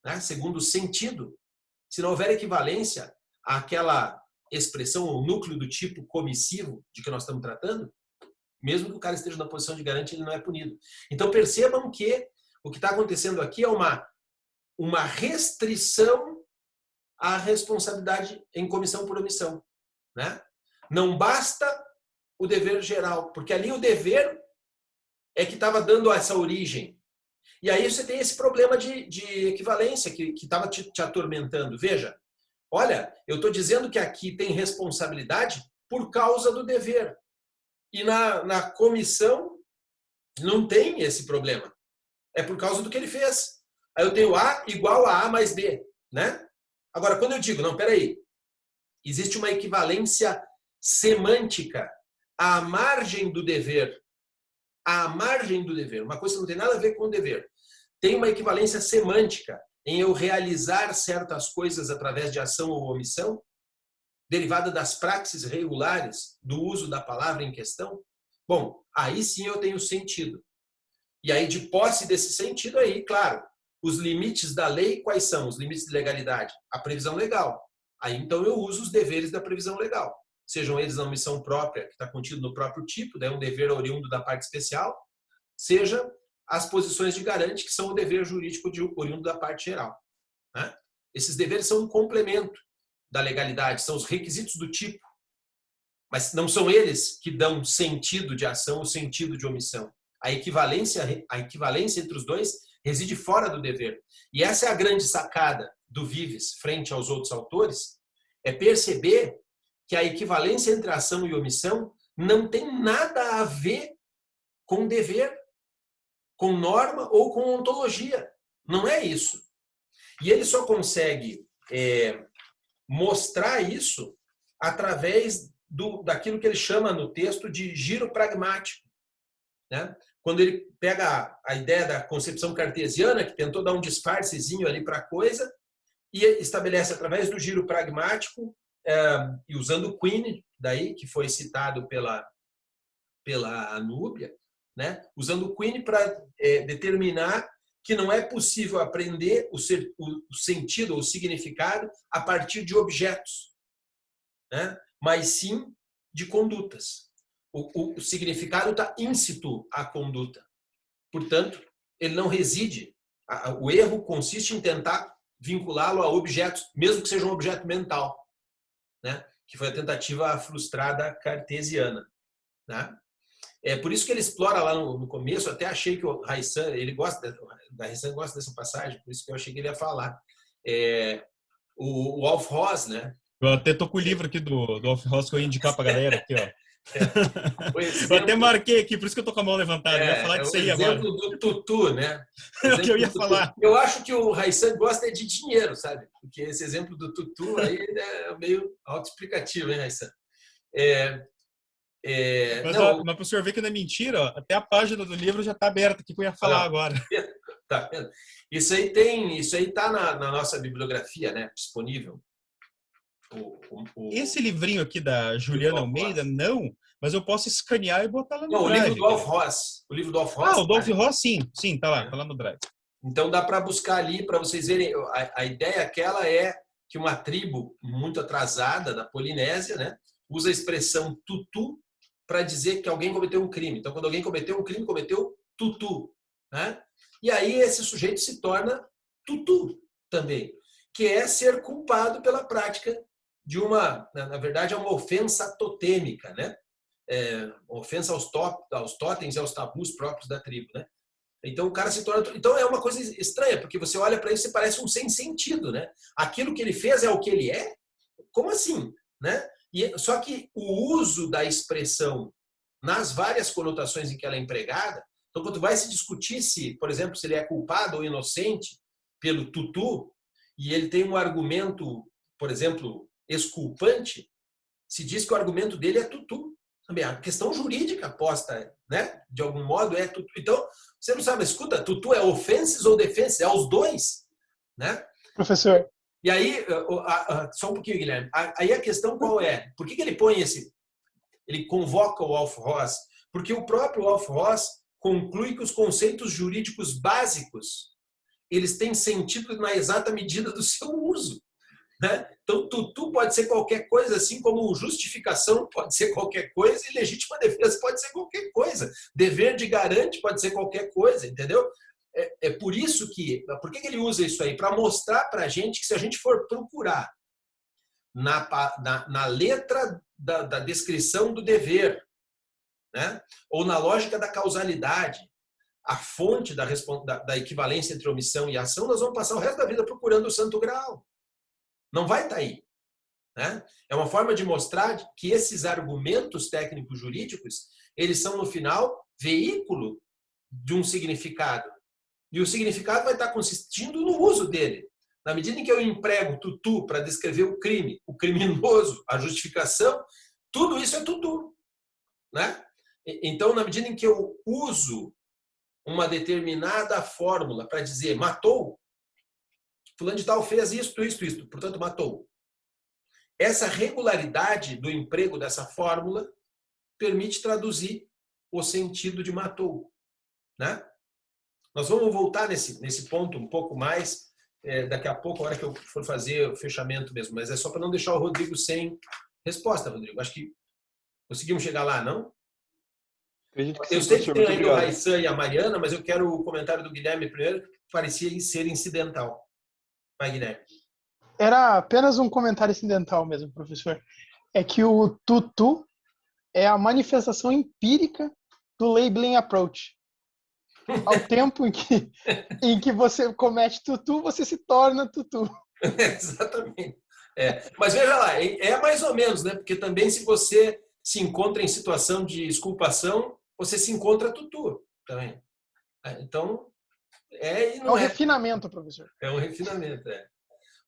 né? Segundo o sentido, se não houver equivalência àquela expressão ou núcleo do tipo comissivo de que nós estamos tratando, mesmo que o cara esteja na posição de garante, ele não é punido. Então percebam que o que está acontecendo aqui é uma restrição à responsabilidade em comissão por omissão. Né? Não basta o dever geral, porque ali o dever é que estava dando essa origem. E aí você tem esse problema de equivalência que estava te atormentando. Veja, olha, eu estou dizendo que aqui tem responsabilidade por causa do dever. E na comissão não tem esse problema. É por causa do que ele fez. Aí eu tenho A igual a A mais B. Né? Agora, quando eu digo, não, peraí, existe uma equivalência semântica à margem do dever. À margem do dever. Uma coisa que não tem nada a ver com o dever. Tem uma equivalência semântica em eu realizar certas coisas através de ação ou omissão, derivada das praxis regulares do uso da palavra em questão. Bom, aí sim eu tenho sentido. E aí, de posse desse sentido aí, claro, os limites da lei, quais são os limites de legalidade? A previsão legal. Aí, então, eu uso os deveres da previsão legal. Sejam eles na omissão própria, que está contido no próprio tipo, né, um dever oriundo da parte especial, seja as posições de garante, que são o dever jurídico oriundo da parte geral. Né? Esses deveres são um complemento da legalidade, são os requisitos do tipo, mas não são eles que dão sentido de ação ou sentido de omissão. A equivalência entre os dois reside fora do dever. E essa é a grande sacada do Vives frente aos outros autores, é perceber que a equivalência entre ação e omissão não tem nada a ver com dever, com norma ou com ontologia. Não é isso. E ele só consegue mostrar isso através daquilo que ele chama no texto de giro pragmático. Né? Quando ele pega a ideia da concepção cartesiana, que tentou dar um disfarcezinho ali para a coisa, e estabelece através do giro pragmático, e usando o Quine, daí, que foi citado pela Núbia, né? Usando o Quine para determinar que não é possível aprender o sentido ou o significado a partir de objetos, né? Mas sim de condutas. O significado está íncito à conduta. Portanto, ele não reside. O erro consiste em tentar vinculá-lo a objetos, mesmo que seja um objeto mental, né? Que foi a tentativa frustrada cartesiana. Né? É por isso que ele explora lá no começo, até achei que o Raissan, ele gosta dessa passagem, por isso que eu achei que ele ia falar. O Alf Ross, né? Eu até tô com o livro aqui do Alf Ross que eu ia indicar pra galera aqui, ó. Eu até marquei aqui, por isso que eu tô com a mão levantada. Eu ia falar disso aí agora. O exemplo do tutu, né? É o que eu ia falar. Eu acho que o Raissan gosta de dinheiro, sabe? Porque esse exemplo do tutu aí é meio autoexplicativo, hein, Raissan? Mas para o senhor ver que não é mentira, ó, até a página do livro já está aberta aqui que eu ia falar agora. Tá vendo? Isso aí está na nossa bibliografia, né? Disponível. Esse livrinho aqui da Juliana Almeida, não, mas eu posso escanear e botar lá no Não, Drive. o livro do Alf Ross. O livro do Alf Ross. Ah, o do Alf Ross, sim, tá lá no Drive. Então dá para buscar ali para vocês verem. A ideia aquela é que uma tribo muito atrasada da Polinésia, né, usa a expressão tutu para dizer que alguém cometeu um crime. Então, quando alguém cometeu um crime, cometeu tutu, né? E aí esse sujeito se torna tutu também, que é ser culpado pela prática de uma, na verdade, é uma ofensa totêmica, né? Ofensa aos totens e aos tabus próprios da tribo, né? Então o cara se torna... Então é uma coisa estranha, porque você olha para isso e parece um sem sentido, né? Aquilo que ele fez é o que ele é? Como assim, né? Só que o uso da expressão nas várias conotações em que ela é empregada, então quando vai se discutir se, por exemplo, se ele é culpado ou inocente pelo tutu, e ele tem um argumento, por exemplo, exculpante, se diz que o argumento dele é tutu. Também a questão jurídica posta, né, de algum modo é tutu. Então, você não sabe, escuta, tutu é offenses ou defenses? É os dois, né? Professor. E aí, só um pouquinho, Guilherme. Aí a questão qual é? Por que ele põe ele convoca o Alf Ross? Porque o próprio Alf Ross conclui que os conceitos jurídicos básicos eles têm sentido na exata medida do seu uso, né? Então, tutu pode ser qualquer coisa, assim como justificação pode ser qualquer coisa e legítima defesa pode ser qualquer coisa. Dever de garante pode ser qualquer coisa, entendeu? É por isso que... Por que ele usa isso aí? Para mostrar para a gente que se a gente for procurar na letra da descrição do dever, né? Ou na lógica da causalidade, a fonte da equivalência entre omissão e ação, nós vamos passar o resto da vida procurando o Santo Graal. Não vai estar aí, né? É uma forma de mostrar que esses argumentos técnicos jurídicos, eles são, no final, veículo de um significado. E o significado vai estar consistindo no uso dele. Na medida em que eu emprego tutu para descrever o crime, o criminoso, a justificação, tudo isso é tutu, né? Então, na medida em que eu uso uma determinada fórmula para dizer matou, fulano de tal fez isto, portanto matou. Essa regularidade do emprego dessa fórmula permite traduzir o sentido de matou, né? Nós vamos voltar nesse ponto um pouco mais daqui a pouco, a hora que eu for fazer o fechamento mesmo, mas é só para não deixar o Rodrigo sem resposta, Rodrigo. Acho que conseguimos chegar lá, não? Eu sei que tem ainda o Raissan e a Mariana, mas eu quero o comentário do Guilherme primeiro, que parecia ser incidental. Vai, Guilherme. Era apenas um comentário incidental mesmo, professor. É que o tutu é a manifestação empírica do labeling approach. Ao tempo em que você comete tutu, você se torna tutu. Exatamente. Mas veja lá, é mais ou menos, né? Porque também se você se encontra em situação de exculpação, você se encontra tutu também. Então, e não é um refinamento, professor. É um refinamento,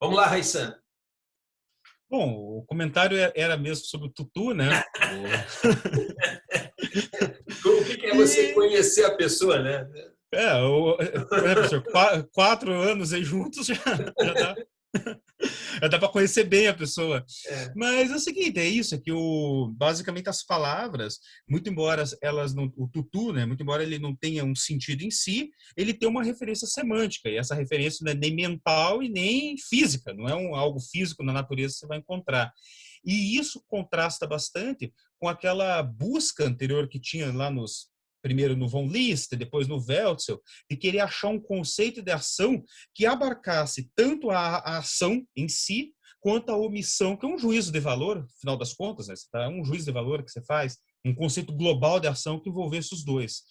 Vamos lá, Raissan. Bom, o comentário era mesmo sobre o tutu, né? O que é você conhecer a pessoa, né? Professor, 4 anos aí juntos já dá para conhecer bem a pessoa. Mas é o seguinte, isso, é que basicamente as palavras, muito embora elas não, o tutu, né, muito embora ele não tenha um sentido em si, ele tem uma referência semântica, e essa referência não é nem mental e nem física, não é algo físico na natureza que você vai encontrar. E isso contrasta bastante com aquela busca anterior que tinha lá primeiro no von List, depois no Weltzel, de querer achar um conceito de ação que abarcasse tanto a ação em si, quanto a omissão, que é um juízo de valor, no final das contas, né? É um juízo de valor que você faz, um conceito global de ação que envolvesse os dois.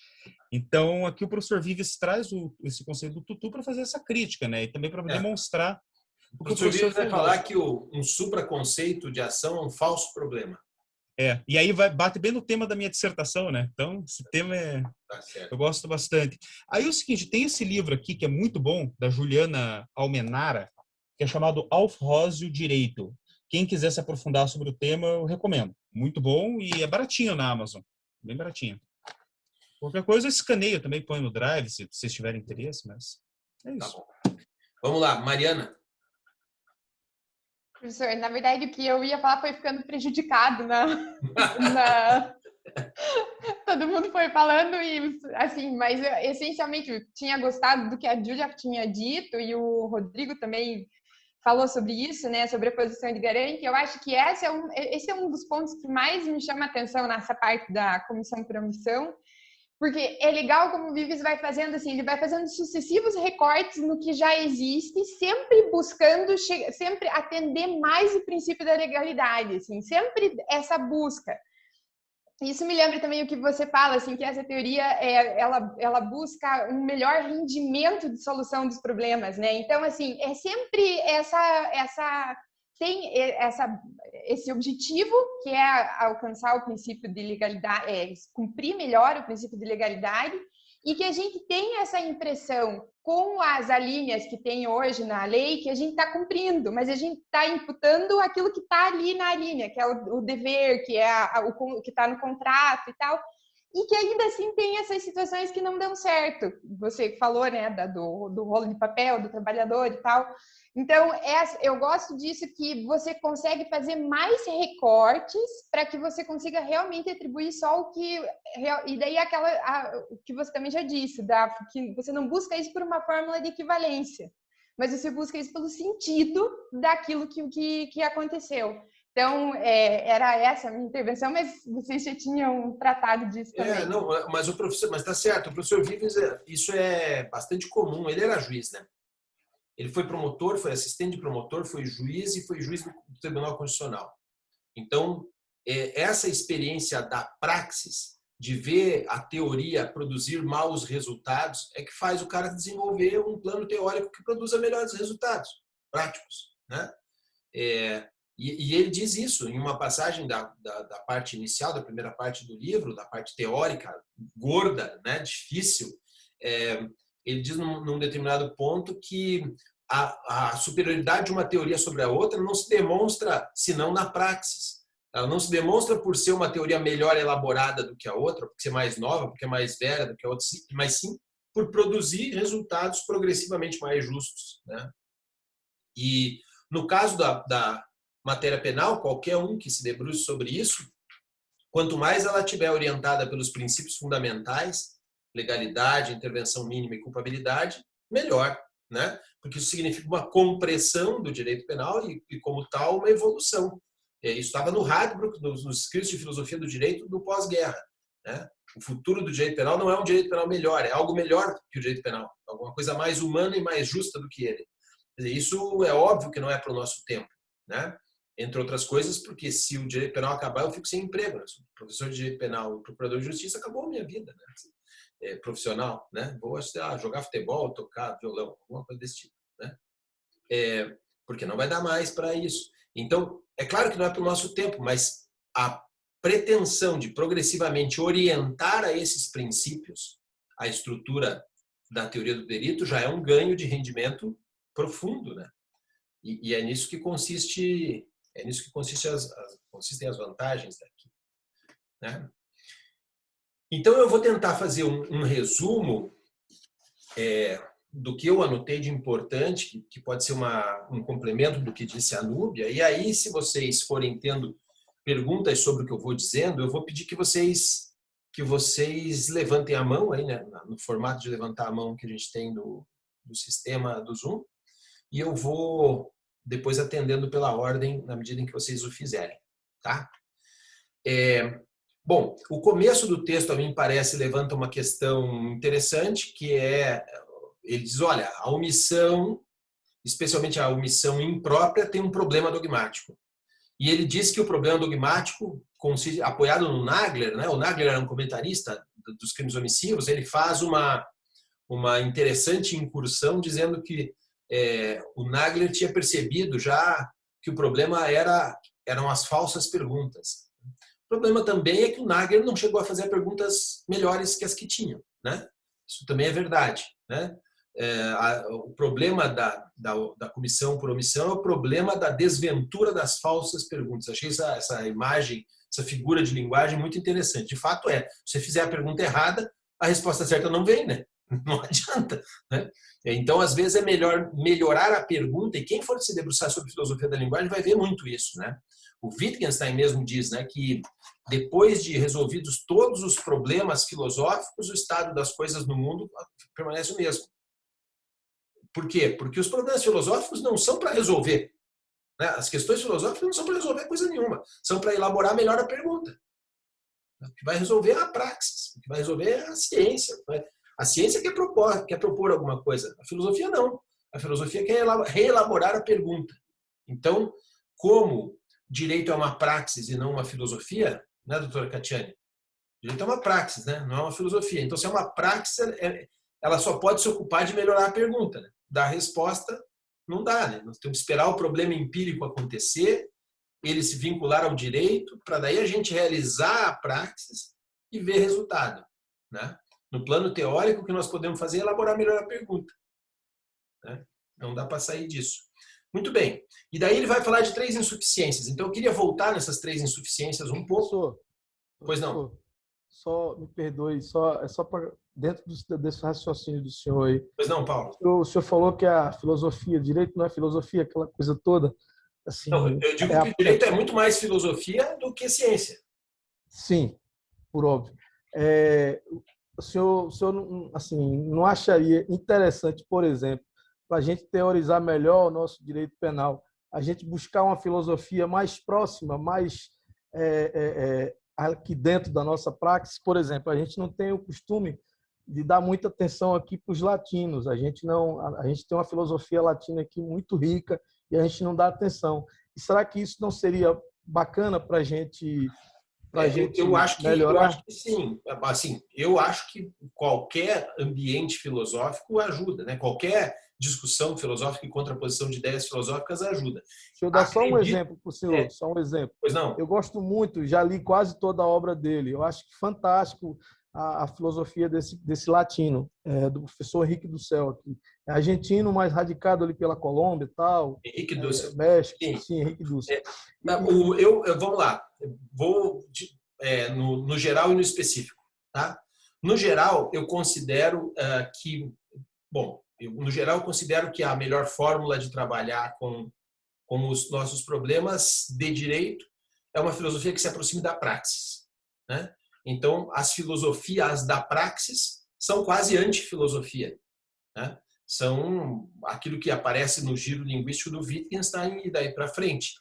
Então, aqui o professor Vives traz esse conceito do tutu para fazer essa crítica, né? E também para demonstrar... O professor Vives vai falar que um supraconceito de ação é um falso problema. E aí bate bem no tema da minha dissertação, né? Então, esse tema eu gosto bastante. Aí é o seguinte, tem esse livro aqui que é muito bom, da Juliana Almenara, que é chamado Alf Ross e o Direito. Quem quiser se aprofundar sobre o tema, eu recomendo. Muito bom e é baratinho na Amazon. Bem baratinho. Qualquer coisa eu escaneio também, põe no Drive, se vocês tiverem interesse, mas é isso. Tá bom. Vamos lá, Mariana. Professor, na verdade, o que eu ia falar foi ficando prejudicado Todo mundo foi falando e, assim, mas eu, essencialmente eu tinha gostado do que a Júlia tinha dito e o Rodrigo também falou sobre isso, né, sobre a posição de garante. Eu acho que esse é um dos pontos que mais me chama a atenção nessa parte da comissão por omissão, porque é legal como o Vives vai fazendo assim, ele vai fazendo sucessivos recortes no que já existe, sempre buscando, sempre atender mais o princípio da legalidade, assim, sempre essa busca. Isso me lembra também o que você fala, assim, que essa teoria ela busca um melhor rendimento de solução dos problemas, né? Então, assim, é sempre tem esse objetivo, que é alcançar o princípio de legalidade, cumprir melhor o princípio de legalidade, e que a gente tem essa impressão com as alíneas que tem hoje na lei, que a gente está cumprindo, mas a gente está imputando aquilo que está ali na alínea, que é o dever, que é o que está no contrato e tal, e que ainda assim tem essas situações que não dão certo. Você falou, né, do rolo de papel, do trabalhador e tal. Então, eu gosto disso, que você consegue fazer mais recortes para que você consiga realmente atribuir só o que... E daí o que você também já disse, que você não busca isso por uma fórmula de equivalência, mas você busca isso pelo sentido daquilo que aconteceu. Então, era essa a minha intervenção, mas vocês já tinham tratado disso também. Não, mas o professor, mas está certo, o professor Vives, isso é bastante comum, ele era juiz, né? Ele foi promotor, foi assistente de promotor, foi juiz e foi juiz do Tribunal Constitucional. Então, essa experiência da praxis, de ver a teoria produzir maus resultados, é que faz o cara desenvolver um plano teórico que produza melhores resultados práticos, né? E ele diz isso em uma passagem da parte inicial, da primeira parte do livro, da parte teórica, gorda, né, difícil. Ele diz num determinado ponto que a superioridade de uma teoria sobre a outra não se demonstra senão na praxis. Ela não se demonstra por ser uma teoria melhor elaborada do que a outra, por ser mais nova, porque é mais velha do que a outra, mas sim por produzir resultados progressivamente mais justos, né? E no caso da matéria penal, qualquer um que se debruce sobre isso, quanto mais ela estiver orientada pelos princípios fundamentais, legalidade, intervenção mínima e culpabilidade, melhor, né? Porque isso significa uma compressão do direito penal e como tal, uma evolução. Isso estava no Radbruch, nos escritos de filosofia do direito do pós-guerra, né? O futuro do direito penal não é um direito penal melhor, é algo melhor que o direito penal, alguma coisa mais humana e mais justa do que ele. Quer dizer, isso é óbvio que não é para o nosso tempo, né? Entre outras coisas, porque se o direito penal acabar, eu fico sem emprego, né? Sou professor de direito penal e procurador de justiça, acabou a minha vida, né? Profissional, né? Vou jogar futebol, tocar violão, alguma coisa desse tipo, né? Porque não vai dar mais para isso. Então, é claro que não é para o nosso tempo, mas a pretensão de progressivamente orientar a esses princípios a estrutura da teoria do delito já é um ganho de rendimento profundo, né? E é nisso que consistem as vantagens daqui, né? Então, eu vou tentar fazer um resumo do que eu anotei de importante, que pode ser um complemento do que disse a Núbia. E aí, se vocês forem tendo perguntas sobre o que eu vou dizendo, eu vou pedir que vocês levantem a mão, aí, né, no formato de levantar a mão que a gente tem do sistema do Zoom, e eu vou depois atendendo pela ordem na medida em que vocês o fizerem, tá? Bom, o começo do texto, a mim parece, levanta uma questão interessante, que ele diz, olha, a omissão, especialmente a omissão imprópria, tem um problema dogmático. E ele diz que o problema dogmático, apoiado no Nagler, né? O Nagler era um comentarista dos crimes omissivos, ele faz uma interessante incursão dizendo que o Nagler tinha percebido já que o problema eram as falsas perguntas. O problema também é que o Nagler não chegou a fazer perguntas melhores que as que tinham, né? Isso também é verdade, né? O problema da comissão por omissão é o problema da desventura das falsas perguntas. Achei essa imagem, essa figura de linguagem muito interessante. De fato, se você fizer a pergunta errada, a resposta certa não vem, né? Não adianta, né? Então, às vezes, é melhor melhorar a pergunta, e quem for se debruçar sobre filosofia da linguagem vai ver muito isso, né? O Wittgenstein mesmo diz, né, que depois de resolvidos todos os problemas filosóficos, o estado das coisas no mundo permanece o mesmo. Por quê? Porque os problemas filosóficos não são para resolver, né? As questões filosóficas não são para resolver coisa nenhuma, são para elaborar melhor a pergunta. O que vai resolver é a praxis, o que vai resolver é a ciência. A ciência quer propor alguma coisa, a filosofia não. A filosofia quer reelaborar a pergunta. Então, como direito é uma praxis e não uma filosofia, né, doutora Catiane? Direito é uma praxis, né? Não é uma filosofia. Então, se é uma praxis, ela só pode se ocupar de melhorar a pergunta, né? Dar a resposta, não dá, né? Nós temos que esperar o problema empírico acontecer, ele se vincular ao direito, para daí a gente realizar a praxis e ver resultado, né? No plano teórico, o que nós podemos fazer é elaborar melhor a pergunta, né? Não dá para sair disso. Muito bem. E daí ele vai falar de 3 insuficiências. Então, eu queria voltar nessas 3 insuficiências um pouco. Professor, Pois não. Só me perdoe, é só para dentro desse raciocínio do senhor aí. Pois não, Paulo. O senhor falou que a filosofia, direito não é filosofia, aquela coisa toda. Assim, não, eu digo que o direito é muito mais filosofia do que ciência. Sim, por óbvio. O senhor assim, não acharia interessante, por exemplo, para a gente teorizar melhor o nosso direito penal, a gente buscar uma filosofia mais próxima, mais aqui dentro da nossa praxis? Por exemplo, a gente não tem o costume de dar muita atenção aqui para os latinos. A gente tem uma filosofia latina aqui muito rica e a gente não dá atenção. E será que isso não seria bacana para a gente melhorar? Eu acho que sim. Assim, eu acho que qualquer ambiente filosófico ajuda, né? Qualquer discussão filosófica e contraposição de ideias filosóficas ajuda. Deixa eu dar só um exemplo para o senhor, só um exemplo. Pois não. Eu gosto muito, já li quase toda a obra dele. Eu acho que fantástico a filosofia desse latino, do professor Henrique Dussel aqui. É argentino, mas radicado ali pela Colômbia e tal. Henrique Dussel. México, sim, Henrique Dussel. Vamos lá. Vou no geral e no específico, tá? No geral, eu considero eu considero que a melhor fórmula de trabalhar com os nossos problemas de direito é uma filosofia que se aproxime da praxis, né? Então, as filosofias da praxis são quase antifilosofia, né? São aquilo que aparece no giro linguístico do Wittgenstein e daí para frente.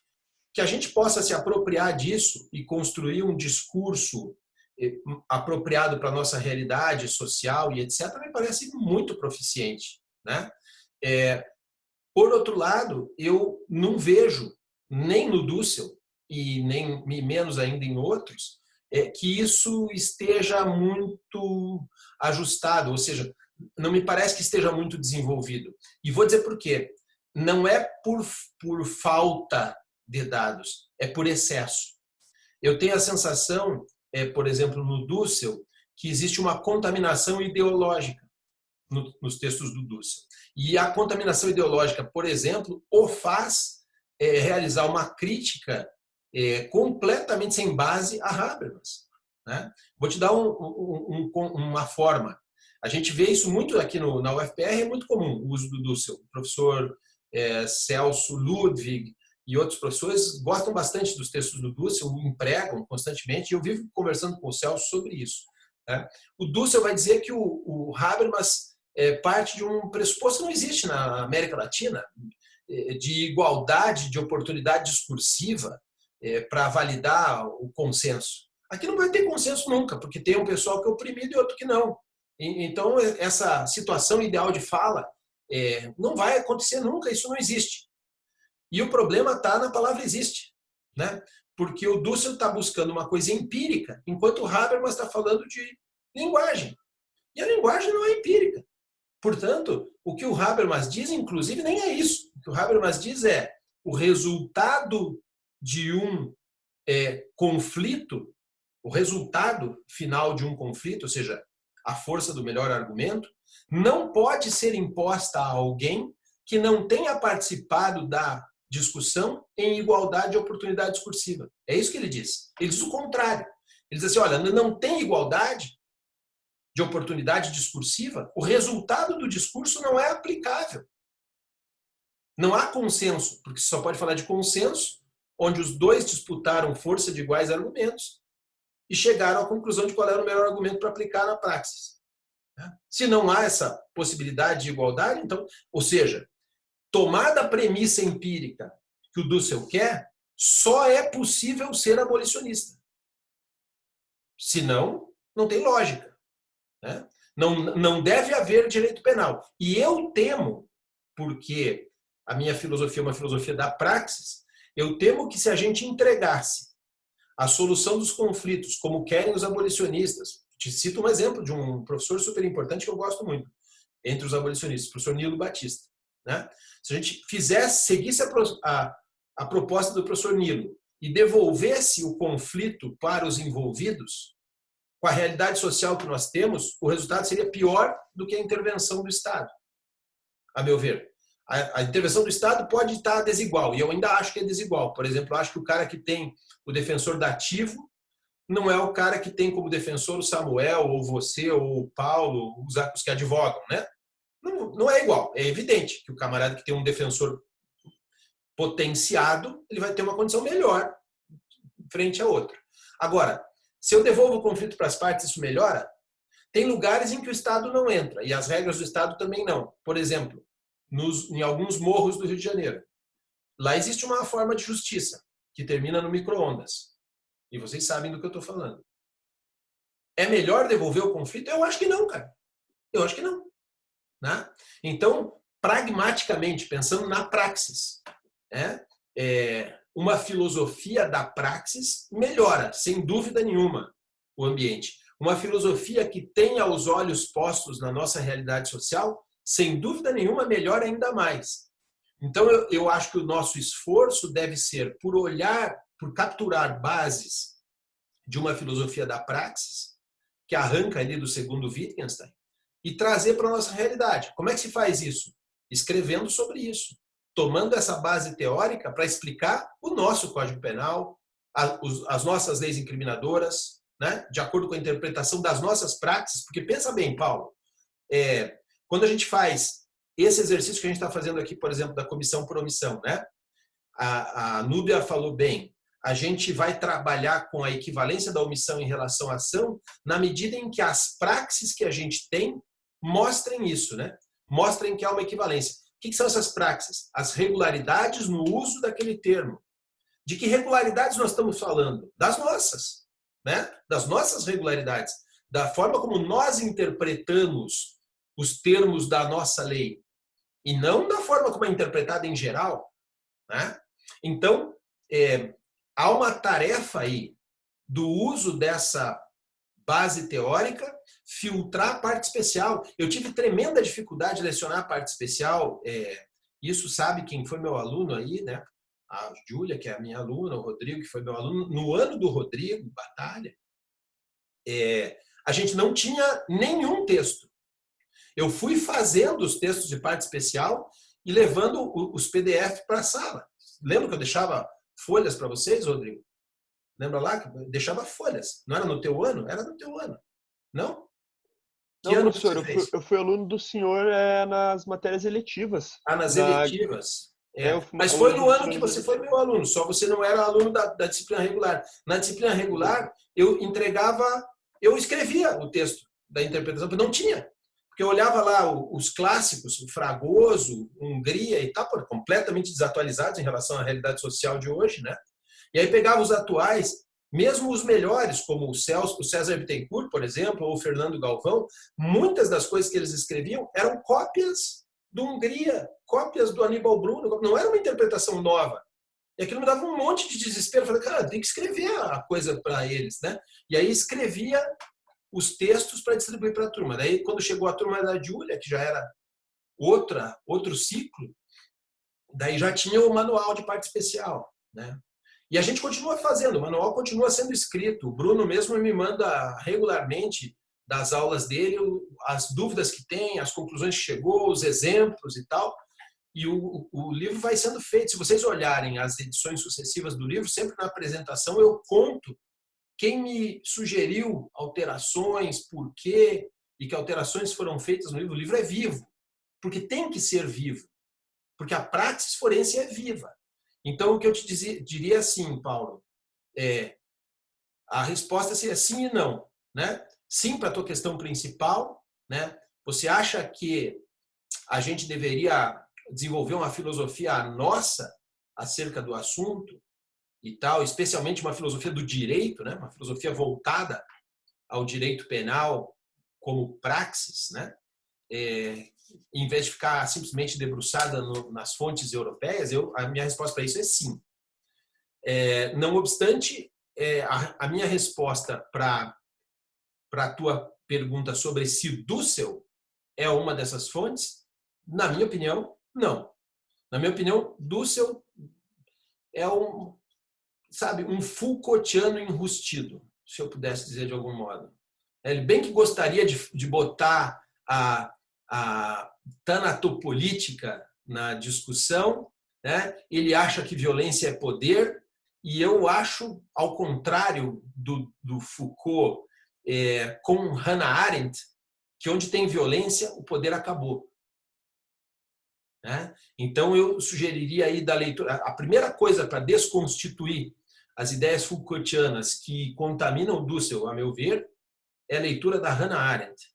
Que a gente possa se apropriar disso e construir um discurso apropriado para a nossa realidade social e etc., me parece muito proficiente, né? Por outro lado, eu não vejo, nem no Dussel e nem menos ainda em outros, que isso esteja muito ajustado, ou seja, não me parece que esteja muito desenvolvido. E vou dizer por quê. Não é por falta de dados, é por excesso. Eu tenho a sensação, por exemplo, no Dussel, que existe uma contaminação ideológica nos textos do Dussel. E a contaminação ideológica, por exemplo, o faz realizar uma crítica completamente sem base a Habermas, né? Vou te dar uma forma. A gente vê isso muito aqui na UFPR, é muito comum o uso do Dussel. O professor Celso Ludwig e outros professores gostam bastante dos textos do Dussel, o empregam constantemente, e eu vivo conversando com o Celso sobre isso, né? O Dussel vai dizer que o Habermas parte de um pressuposto que não existe na América Latina, de igualdade, de oportunidade discursiva para validar o consenso. Aqui não vai ter consenso nunca, porque tem um pessoal que é oprimido e outro que não. Então, essa situação ideal de fala não vai acontecer nunca, isso não existe. E o problema está na palavra existe, né? Porque o Dussel está buscando uma coisa empírica, enquanto o Habermas está falando de linguagem. E a linguagem não é empírica. Portanto, o que o Habermas diz, inclusive, nem é isso. O que o Habermas diz é o resultado de um conflito, o resultado final de um conflito, ou seja, a força do melhor argumento, não pode ser imposta a alguém que não tenha participado da discussão em igualdade de oportunidade discursiva. É isso que ele diz. Ele diz o contrário. Ele diz assim, olha, não tem igualdade, de oportunidade discursiva, o resultado do discurso não é aplicável. Não há consenso, porque você só pode falar de consenso onde os dois disputaram força de iguais argumentos e chegaram à conclusão de qual era o melhor argumento para aplicar na praxis. Se não há essa possibilidade de igualdade, então, ou seja, tomada a premissa empírica que o Dussel quer, só é possível ser abolicionista. Senão, não tem lógica. Né? Não deve haver direito penal. E eu temo, porque a minha filosofia é uma filosofia da praxis, eu temo que se a gente entregasse a solução dos conflitos como querem os abolicionistas, te cito um exemplo de um professor super importante que eu gosto muito, entre os abolicionistas, o professor Nilo Batista. Né? Se a gente seguisse a proposta do professor Nilo e devolvesse o conflito para os envolvidos, com a realidade social que nós temos, o resultado seria pior do que a intervenção do Estado, a meu ver. A intervenção do Estado pode estar desigual, e eu ainda acho que é desigual. Por exemplo, eu acho que o cara que tem o defensor dativo não é o cara que tem como defensor o Samuel, ou você, ou o Paulo, os que advogam, né? Não é igual. É evidente que o camarada que tem um defensor potenciado, ele vai ter uma condição melhor frente a outra. Agora, se eu devolvo o conflito para as partes, isso melhora? Tem lugares em que o Estado não entra, e as regras do Estado também não. Por exemplo, em alguns morros do Rio de Janeiro. Lá existe uma forma de justiça, que termina no micro-ondas. E vocês sabem do que eu estou falando. É melhor devolver o conflito? Eu acho que não, cara. Eu acho que não. Né? Então, pragmaticamente, pensando na praxis, uma filosofia da praxis melhora, sem dúvida nenhuma, o ambiente. Uma filosofia que tenha os olhos postos na nossa realidade social, sem dúvida nenhuma, melhora ainda mais. Então, eu acho que o nosso esforço deve ser por capturar bases de uma filosofia da praxis, que arranca ali do segundo Wittgenstein, e trazer para a nossa realidade. Como é que se faz isso? Escrevendo sobre isso. Tomando essa base teórica para explicar o nosso Código Penal, as nossas leis incriminadoras, né? De acordo com a interpretação das nossas praxis, porque pensa bem, Paulo, quando a gente faz esse exercício que a gente está fazendo aqui, por exemplo, da comissão por omissão, né? A Núbia falou bem, a gente vai trabalhar com a equivalência da omissão em relação à ação na medida em que as praxis que a gente tem mostrem isso, né? Mostrem que há uma equivalência. O que são essas praxis? As regularidades no uso daquele termo. De que regularidades nós estamos falando? Das nossas, né? Das nossas regularidades. Da forma como nós interpretamos os termos da nossa lei. E não da forma como é interpretada em geral. Né? Então, há uma tarefa aí do uso dessa base teórica, filtrar a parte especial. Eu tive tremenda dificuldade de lecionar a parte especial. Isso sabe quem foi meu aluno aí, né? A Júlia, que é a minha aluna, o Rodrigo, que foi meu aluno. No ano do Rodrigo, Batalha, a gente não tinha nenhum texto. Eu fui fazendo os textos de parte especial e levando os PDF para a sala. Lembra que eu deixava folhas para vocês, Rodrigo? Lembra lá que eu deixava folhas? Não era no teu ano? Era no teu ano. Não? Não, professor, eu fui aluno do senhor nas matérias eletivas. Nas eletivas. Mas foi no ano que você foi meu aluno, só você não era aluno da disciplina regular. Na disciplina regular, eu escrevia o texto da interpretação, porque não tinha. Porque eu olhava lá os clássicos, o Fragoso, Hungria e tal, completamente desatualizados em relação à realidade social de hoje, né? E aí pegava os atuais, mesmo os melhores, como o César Bittencourt, por exemplo, ou o Fernando Galvão, muitas das coisas que eles escreviam eram cópias do Hungria, cópias do Aníbal Bruno, não era uma interpretação nova. E aquilo me dava um monte de desespero. Eu falei, cara, tem que escrever a coisa para eles, né? E aí escrevia os textos para distribuir para a turma. Daí, quando chegou a turma da Júlia, que já era outro ciclo, daí já tinha o manual de parte especial, né? E a gente continua fazendo, o manual continua sendo escrito. O Bruno mesmo me manda regularmente das aulas dele as dúvidas que tem, as conclusões que chegou, os exemplos e tal. E o livro vai sendo feito. Se vocês olharem as edições sucessivas do livro, sempre na apresentação eu conto quem me sugeriu alterações, por quê, e que alterações foram feitas no livro, o livro é vivo, porque tem que ser vivo, porque a praxis forense é viva. Então, o que eu te diria assim, Paulo, a resposta seria sim e não, né? Sim para a tua questão principal, né? Você acha que a gente deveria desenvolver uma filosofia nossa acerca do assunto e tal, especialmente uma filosofia do direito, né? Uma filosofia voltada ao direito penal como praxis, né? Em vez de ficar simplesmente debruçada nas fontes europeias, a minha resposta para isso é sim. Não obstante, a minha resposta para a tua pergunta sobre se Dussel é uma dessas fontes, na minha opinião, não. Na minha opinião, Dussel é um Foucaultiano enrustido, se eu pudesse dizer de algum modo. Ele bem que gostaria de botar a tanatopolítica na discussão, né? Ele acha que violência é poder, e eu acho, ao contrário do Foucault com Hannah Arendt, que onde tem violência, o poder acabou. Né? Então, eu sugeriria aí da leitura... A primeira coisa para desconstituir as ideias Foucaultianas que contaminam Dussel, a meu ver, é a leitura da Hannah Arendt.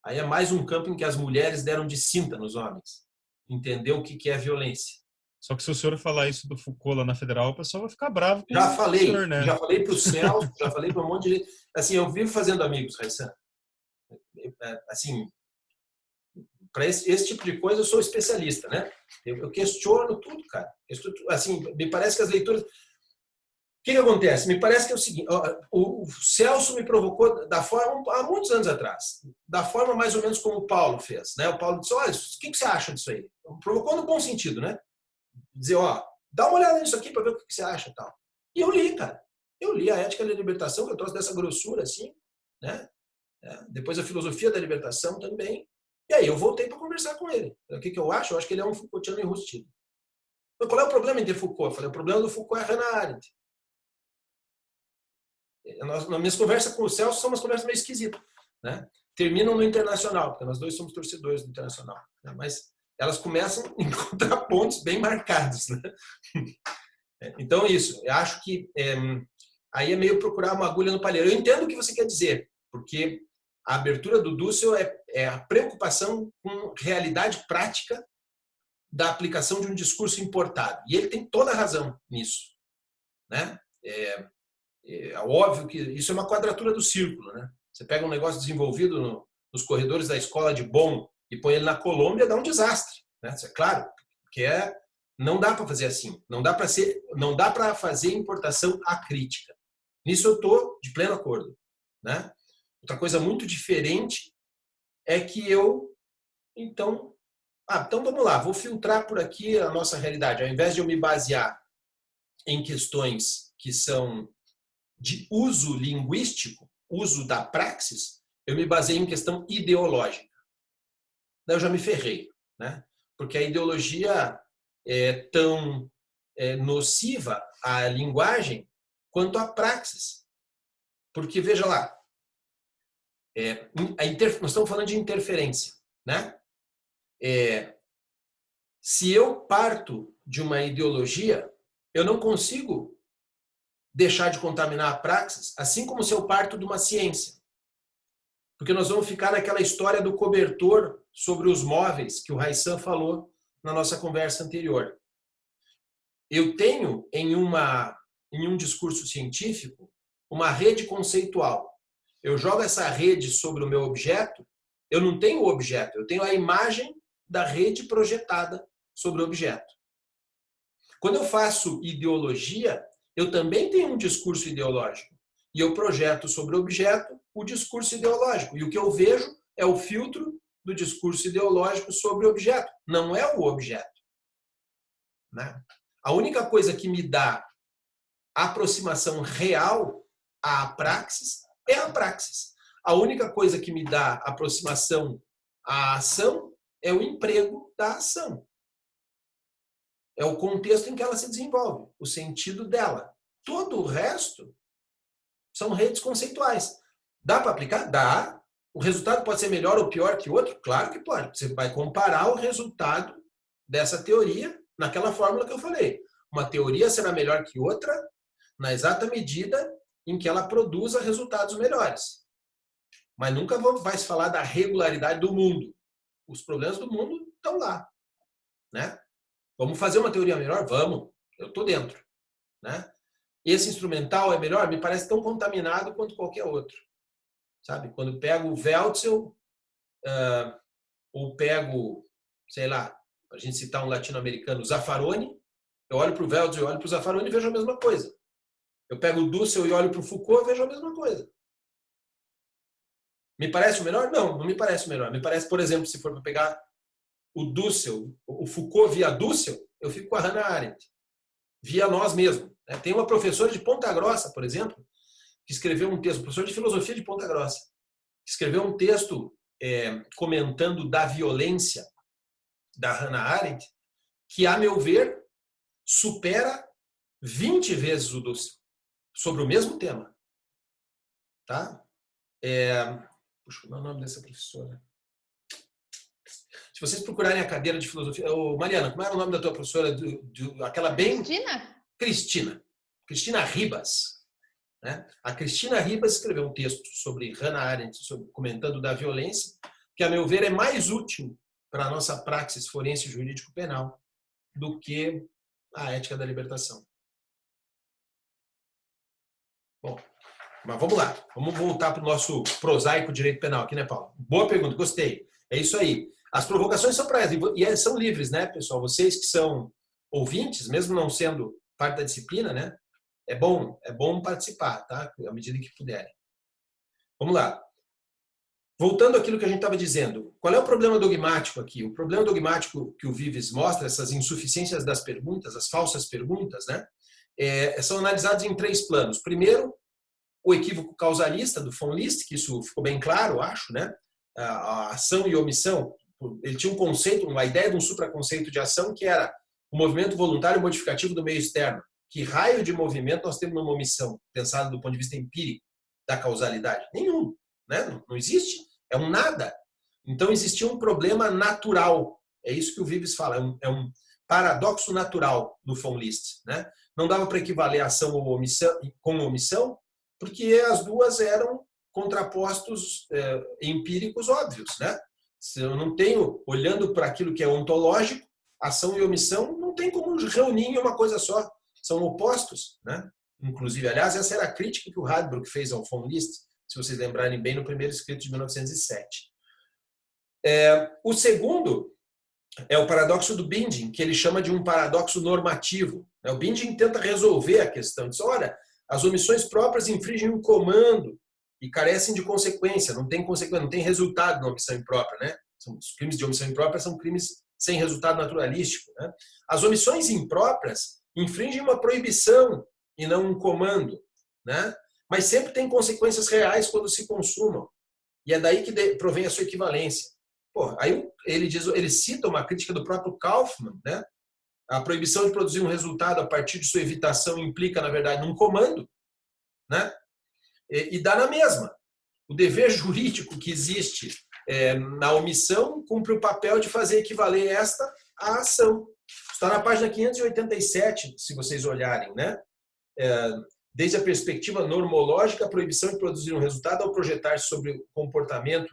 Aí é mais um campo em que as mulheres deram de cinta nos homens. Entender o que é violência. Só que se o senhor falar isso do Foucault lá na Federal, o pessoal vai ficar bravo com já falei, o senhor, né? Já falei para o Celso, já falei para um monte de gente. Assim, eu vivo fazendo amigos, Raissan. Assim, para esse tipo de coisa eu sou especialista, né? Eu questiono tudo, cara. Assim, me parece que as leituras... O que acontece? Me parece que é o seguinte, o Celso me provocou da forma, há muitos anos atrás, da forma mais ou menos como o Paulo fez, né? O Paulo disse, olha, o que você acha disso aí? Provocou no bom sentido, né? Dizer, dá uma olhada nisso aqui para ver o que você acha e tal. E eu li, cara. Eu li a Ética da Libertação, que eu trouxe dessa grossura, assim, né? Depois a Filosofia da Libertação também. E aí eu voltei para conversar com ele. O que eu acho? Eu acho que ele é um Foucaultiano enrustido. Mas qual é o problema em ter Foucault? Eu falei, o problema do Foucault é a Hannah Arendt. Nas minhas conversas com o Celso são umas conversas meio esquisitas, né? Terminam no Internacional, porque nós dois somos torcedores do Internacional, né? Mas elas começam em contrapontos bem marcados, né? Então isso, eu acho que aí é meio procurar uma agulha no palheiro. Eu entendo o que você quer dizer, porque a abertura do Dussel é a preocupação com realidade prática da aplicação de um discurso importado, e ele tem toda a razão nisso, né? É óbvio que isso é uma quadratura do círculo, né? Você pega um negócio desenvolvido nos corredores da escola de Bonn e põe ele na Colômbia, dá um desastre, né? Isso é claro, porque não dá para fazer assim, não dá para fazer importação acrítica. Nisso eu estou de pleno acordo, né? Outra coisa muito diferente é que então vamos lá, vou filtrar por aqui a nossa realidade, ao invés de eu me basear em questões que são de uso linguístico, uso da praxis, eu me baseei em questão ideológica. Daí eu já me ferrei, né? Porque a ideologia é tão nociva à linguagem quanto à praxis. Porque, veja lá, nós estamos falando de interferência, né? Se eu parto de uma ideologia, eu não consigo deixar de contaminar a praxis, assim como se eu parto de uma ciência. Porque nós vamos ficar naquela história do cobertor sobre os móveis que o Raissan falou na nossa conversa anterior. Eu tenho em um discurso científico uma rede conceitual. Eu jogo essa rede sobre o meu objeto, eu não tenho o objeto, eu tenho a imagem da rede projetada sobre o objeto. Quando eu faço ideologia, eu também tenho um discurso ideológico. E eu projeto sobre o objeto o discurso ideológico. E o que eu vejo é o filtro do discurso ideológico sobre o objeto. Não é o objeto, né? A única coisa que me dá aproximação real à praxis é a praxis. A única coisa que me dá aproximação à ação é o emprego da ação. É o contexto em que ela se desenvolve, o sentido dela. Todo o resto são redes conceituais. Dá para aplicar? Dá. O resultado pode ser melhor ou pior que o outro? Claro que pode. Você vai comparar o resultado dessa teoria naquela fórmula que eu falei. Uma teoria será melhor que outra na exata medida em que ela produza resultados melhores. Mas nunca vai se falar da regularidade do mundo. Os problemas do mundo estão lá, né? Vamos fazer uma teoria melhor? Vamos. Eu estou dentro, né? Esse instrumental é melhor? Me parece tão contaminado quanto qualquer outro. Sabe? Quando pego o Wälzer, ou pego, sei lá, a gente citar um latino-americano, Zaffaroni, eu olho para o Wälzer, eu olho para o Zaffaroni e vejo a mesma coisa. Eu pego o Dussel e olho para o Foucault e vejo a mesma coisa. Me parece o melhor? Não, não me parece o melhor. Me parece, por exemplo, se for para pegar o Dussel, o Foucault via Dussel, eu fico com a Hannah Arendt, via nós mesmos. Tem uma professora de Ponta Grossa, por exemplo, que escreveu um texto, professor de filosofia de Ponta Grossa, que escreveu um texto comentando da violência da Hannah Arendt, que, a meu ver, supera 20 vezes o Dussel, sobre o mesmo tema. Tá? Puxa, qual é o nome dessa professora? Se vocês procurarem a cadeira de filosofia... Mariana, como era o nome da tua professora? Aquela bem... Cristina Ribas. Né? A Cristina Ribas escreveu um texto sobre Hannah Arendt, comentando da violência, que, a meu ver, é mais útil para a nossa praxis forense jurídico-penal do que a ética da libertação. Bom, mas vamos lá. Vamos voltar para o nosso prosaico direito penal aqui, né, Paulo? Boa pergunta, gostei. É isso aí. As provocações são para e são livres, né, pessoal? Vocês que são ouvintes, mesmo não sendo parte da disciplina, né? É bom participar, tá? À medida que puderem. Vamos lá. Voltando àquilo que a gente estava dizendo, qual é o problema dogmático aqui? O problema dogmático que o Vives mostra, essas insuficiências das perguntas, as falsas perguntas, né? São analisados em 3 planos. Primeiro, o equívoco causalista do von List, que isso ficou bem claro, acho, né? A ação e omissão. Ele tinha um conceito, uma ideia de um supraconceito de ação que era o movimento voluntário modificativo do meio externo. Que raio de movimento nós temos numa omissão, pensado do ponto de vista empírico da causalidade? Nenhum, né? Não existe. É um nada. Então existia um problema natural. É isso que o Vives fala. É um paradoxo natural do von List, né? Não dava para equivaler a ação ou omissão, com omissão, porque as duas eram contrapostos empíricos óbvios, né? Se eu não tenho, olhando para aquilo que é ontológico, ação e omissão não tem como reunir em uma coisa só. São opostos, né? Inclusive, aliás, essa era a crítica que o Radbruch fez ao von List, se vocês lembrarem bem, no primeiro escrito de 1907. O segundo é o paradoxo do Binding, que ele chama de um paradoxo normativo. O Binding tenta resolver a questão. Diz, olha, as omissões próprias infringem um comando e carecem de consequência. Não tem consequência, não tem resultado na omissão imprópria, né? Os crimes de omissão imprópria são crimes sem resultado naturalístico, né? As omissões impróprias infringem uma proibição e não um comando, né? Mas sempre tem consequências reais quando se consumam. E é daí que provém a sua equivalência. Pô, aí ele cita uma crítica do próprio Kaufmann, né? A proibição de produzir um resultado a partir de sua evitação implica, na verdade, num comando, né? E dá na mesma. O dever jurídico que existe na omissão cumpre o papel de fazer equivaler esta à ação. Está na página 587, se vocês olharem, né? Desde a perspectiva normológica, a proibição de produzir um resultado ao projetar-se sobre o comportamento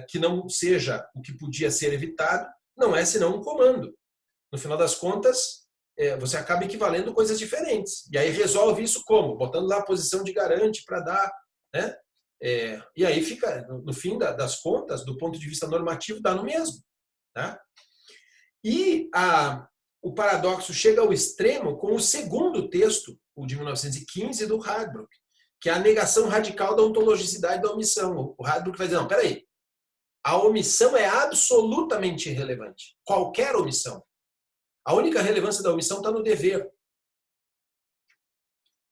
que não seja o que podia ser evitado, não é senão um comando. No final das contas, você acaba equivalendo coisas diferentes. E aí resolve isso como? Botando lá a posição de garante para dar, né? E aí fica, no fim das contas, do ponto de vista normativo, dá no mesmo. Tá? E o paradoxo chega ao extremo com o segundo texto, o de 1915, do Radbruch, que é a negação radical da ontologicidade da omissão. O Radbruch vai dizer, não, peraí, a omissão é absolutamente irrelevante. Qualquer omissão. A única relevância da omissão está no dever.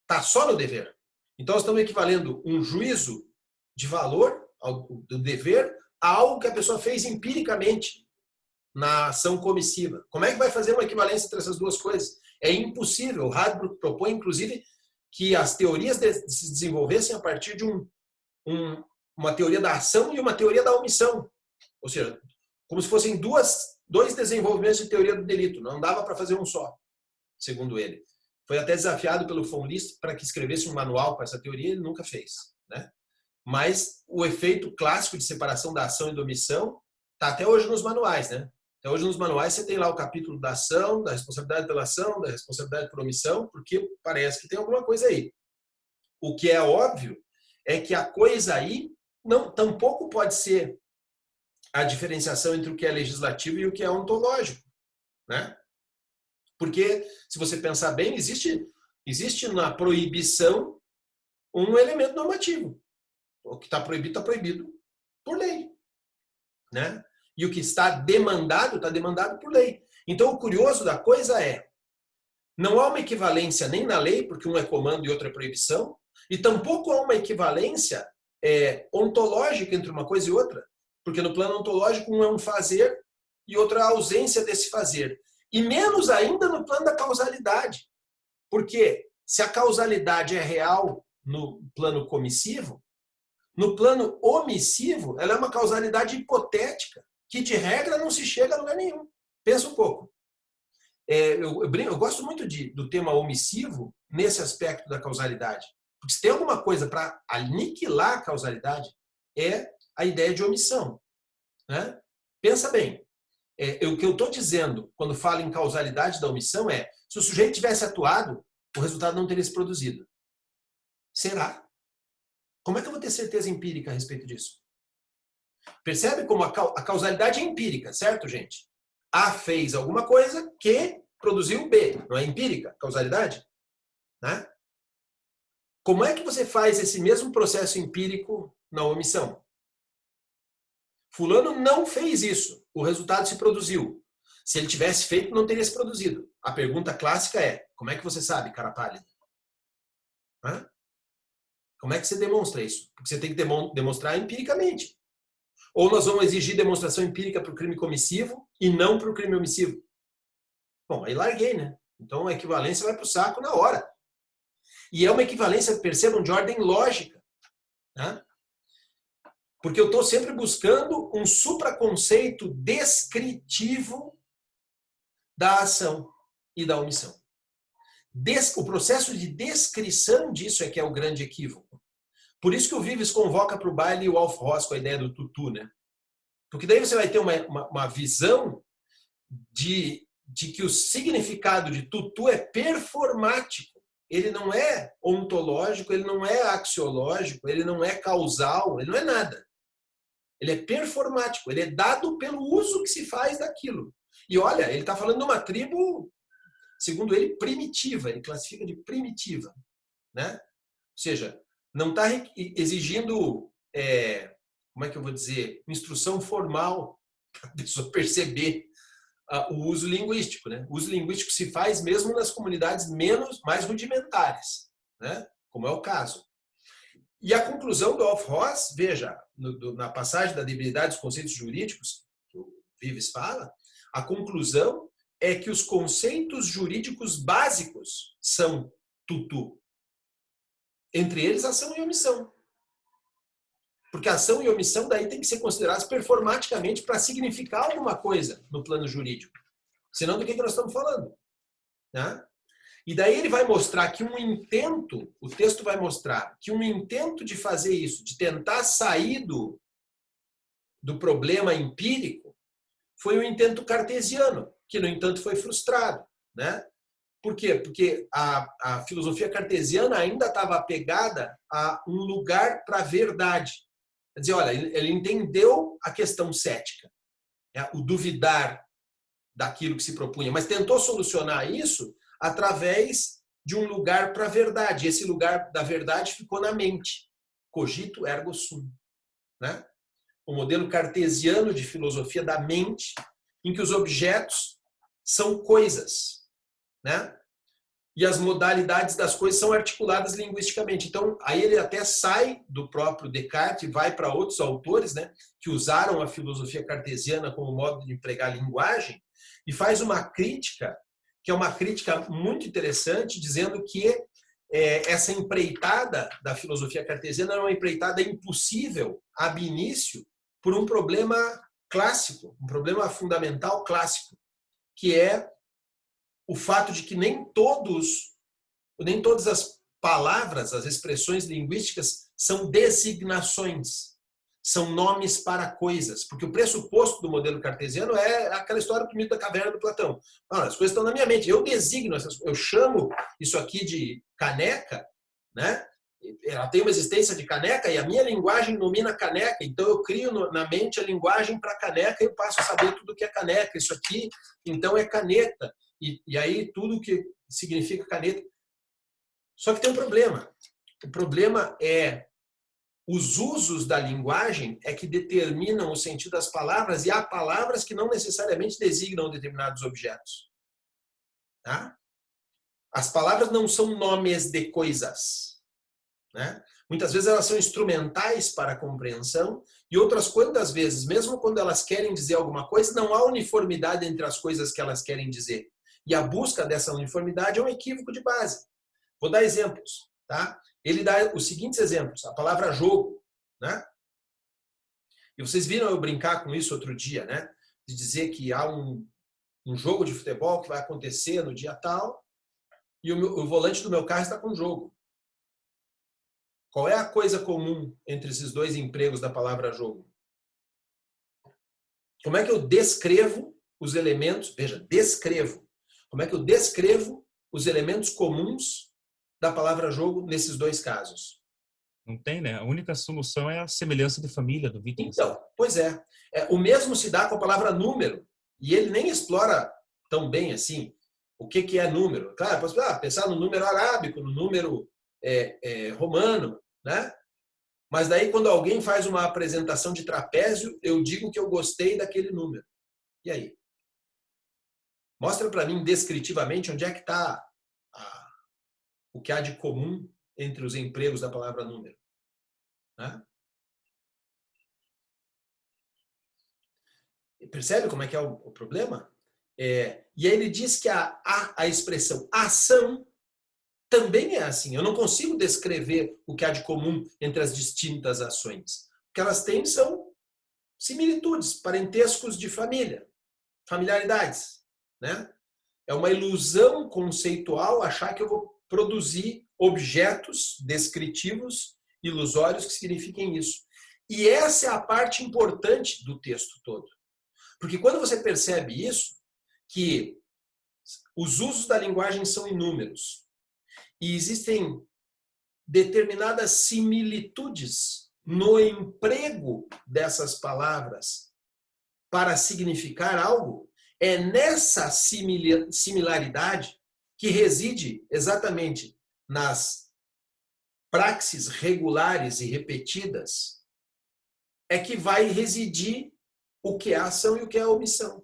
Está só no dever. Então, nós estamos equivalendo um juízo de valor do dever a algo que a pessoa fez empiricamente na ação comissiva. Como é que vai fazer uma equivalência entre essas duas coisas? É impossível. O Radbruch propõe, inclusive, que as teorias se desenvolvessem a partir de um uma teoria da ação e uma teoria da omissão. Ou seja, como se fossem dois desenvolvimentos de teoria do delito. Não dava para fazer um só, segundo ele. Foi até desafiado pelo von List para que escrevesse um manual com essa teoria, ele nunca fez, né? Mas o efeito clássico de separação da ação e da omissão está até hoje nos manuais, né? Até hoje nos manuais você tem lá o capítulo da ação, da responsabilidade pela ação, da responsabilidade por omissão, porque parece que tem alguma coisa aí. O que é óbvio é que a coisa aí tampouco pode ser a diferenciação entre o que é legislativo e o que é ontológico, né? Porque, se você pensar bem, existe na proibição um elemento normativo. O que está proibido por lei, né? E o que está demandado por lei. Então, o curioso da coisa é, não há uma equivalência nem na lei, porque um é comando e outro é proibição, e tampouco há uma equivalência ontológica entre uma coisa e outra, porque no plano ontológico um é um fazer e outro é a ausência desse fazer. E menos ainda no plano da causalidade. Porque se a causalidade é real no plano comissivo, no plano omissivo, ela é uma causalidade hipotética, que de regra não se chega a lugar nenhum. Pensa um pouco. Eu gosto muito do tema omissivo nesse aspecto da causalidade. Porque se tem alguma coisa para aniquilar a causalidade, é a ideia de omissão, né? Pensa bem. O que eu estou dizendo quando falo em causalidade da omissão é, se o sujeito tivesse atuado, o resultado não teria se produzido. Será? Como é que eu vou ter certeza empírica a respeito disso? Percebe como a causalidade é empírica, certo, gente? A fez alguma coisa que produziu B. Não é empírica a causalidade? Né? Como é que você faz esse mesmo processo empírico na omissão? Fulano não fez isso. O resultado se produziu. Se ele tivesse feito, não teria se produzido. A pergunta clássica é, como é que você sabe, cara pálida? Hã? Como é que você demonstra isso? Porque você tem que demonstrar empiricamente. Ou nós vamos exigir demonstração empírica para o crime comissivo e não para o crime omissivo. Bom, aí larguei, né? Então a equivalência vai para o saco na hora. E é uma equivalência, percebam, de ordem lógica. Né? Porque eu estou sempre buscando um supraconceito descritivo da ação e da omissão. O processo de descrição disso é que é o grande equívoco. Por isso que o Vives convoca para o baile o Alf Ross com a ideia do tutu, né? Porque daí você vai ter uma visão de que o significado de tutu é performático. Ele não é ontológico, ele não é axiológico, ele não é causal, ele não é nada. Ele é performático, ele é dado pelo uso que se faz daquilo. E olha, ele está falando de uma tribo, segundo ele, primitiva, ele classifica de primitiva, né? Ou seja, não está exigindo, como é que eu vou dizer, instrução formal para a pessoa perceber o uso linguístico, né? O uso linguístico se faz mesmo nas comunidades mais rudimentares, né? Como é o caso. E a conclusão do Alf Ross, veja, na passagem da debilidade dos conceitos jurídicos, que o Vives fala, a conclusão é que os conceitos jurídicos básicos são tutu. Entre eles, ação e omissão. Porque ação e omissão daí tem que ser consideradas performaticamente para significar alguma coisa no plano jurídico. Senão, do que nós estamos falando? Né? E daí ele vai mostrar que o texto vai mostrar que um intento de fazer isso, de tentar sair do problema empírico, foi um intento cartesiano, que, no entanto, foi frustrado. Né? Por quê? Porque a filosofia cartesiana ainda estava apegada a um lugar para a verdade. Quer dizer, olha, ele entendeu a questão cética, o duvidar daquilo que se propunha, mas tentou solucionar isso através de um lugar para a verdade. Esse lugar da verdade ficou na mente. Cogito ergo sum. Né? O modelo cartesiano de filosofia da mente, em que os objetos são coisas, né? E as modalidades das coisas são articuladas linguisticamente. Então, aí ele até sai do próprio Descartes e vai para outros autores, né, que usaram a filosofia cartesiana como modo de empregar a linguagem, e faz uma crítica, que é uma crítica muito interessante, dizendo que essa empreitada da filosofia cartesiana era uma empreitada impossível ab início por um problema clássico, um problema fundamental clássico, que é o fato de que nem todas as palavras, as expressões linguísticas são designações, são nomes para coisas, porque o pressuposto do modelo cartesiano é aquela história do mito da caverna do Platão. As coisas estão na minha mente, eu designo essas coisas, eu chamo isso aqui de caneca, né? Ela tem uma existência de caneca e a minha linguagem nomina caneca, então eu crio na mente a linguagem para caneca e eu passo a saber tudo que é caneca, isso aqui então é caneta, e aí tudo que significa caneta. Só que tem um problema, o problema é os usos da linguagem é que determinam o sentido das palavras e há palavras que não necessariamente designam determinados objetos. Tá? As palavras não são nomes de coisas. Né? Muitas vezes elas são instrumentais para a compreensão e outras quantas vezes, mesmo quando elas querem dizer alguma coisa, não há uniformidade entre as coisas que elas querem dizer. E a busca dessa uniformidade é um equívoco de base. Vou dar exemplos. Tá? Ele dá os seguintes exemplos. A palavra jogo. Né? E vocês viram eu brincar com isso outro dia, né? De dizer que há um jogo de futebol que vai acontecer no dia tal e o volante do meu carro está com jogo. Qual é a coisa comum entre esses dois empregos da palavra jogo? Como é que eu descrevo os elementos? Veja, descrevo. Como é que eu descrevo os elementos comuns da palavra jogo nesses dois casos? Não tem, né? A única solução é a semelhança de família do Wittgenstein. Então, pois é. O mesmo se dá com a palavra número. E ele nem explora tão bem assim o que é número. Claro, posso pensar no número arábico, no número romano, né? Mas daí quando alguém faz uma apresentação de trapézio, eu digo que eu gostei daquele número. E aí? Mostra para mim descritivamente onde é que está o que há de comum entre os empregos da palavra número. Né? Percebe como é que é o problema? E aí ele diz que a expressão ação também é assim. Eu não consigo descrever o que há de comum entre as distintas ações. O que elas têm são similitudes, parentescos de família, familiaridades. Né? É uma ilusão conceitual achar que eu vou produzir objetos descritivos ilusórios que signifiquem isso. E essa é a parte importante do texto todo. Porque quando você percebe isso, que os usos da linguagem são inúmeros e existem determinadas similitudes no emprego dessas palavras para significar algo, é nessa similaridade que reside exatamente nas praxis regulares e repetidas, é que vai residir o que é a ação e o que é a omissão,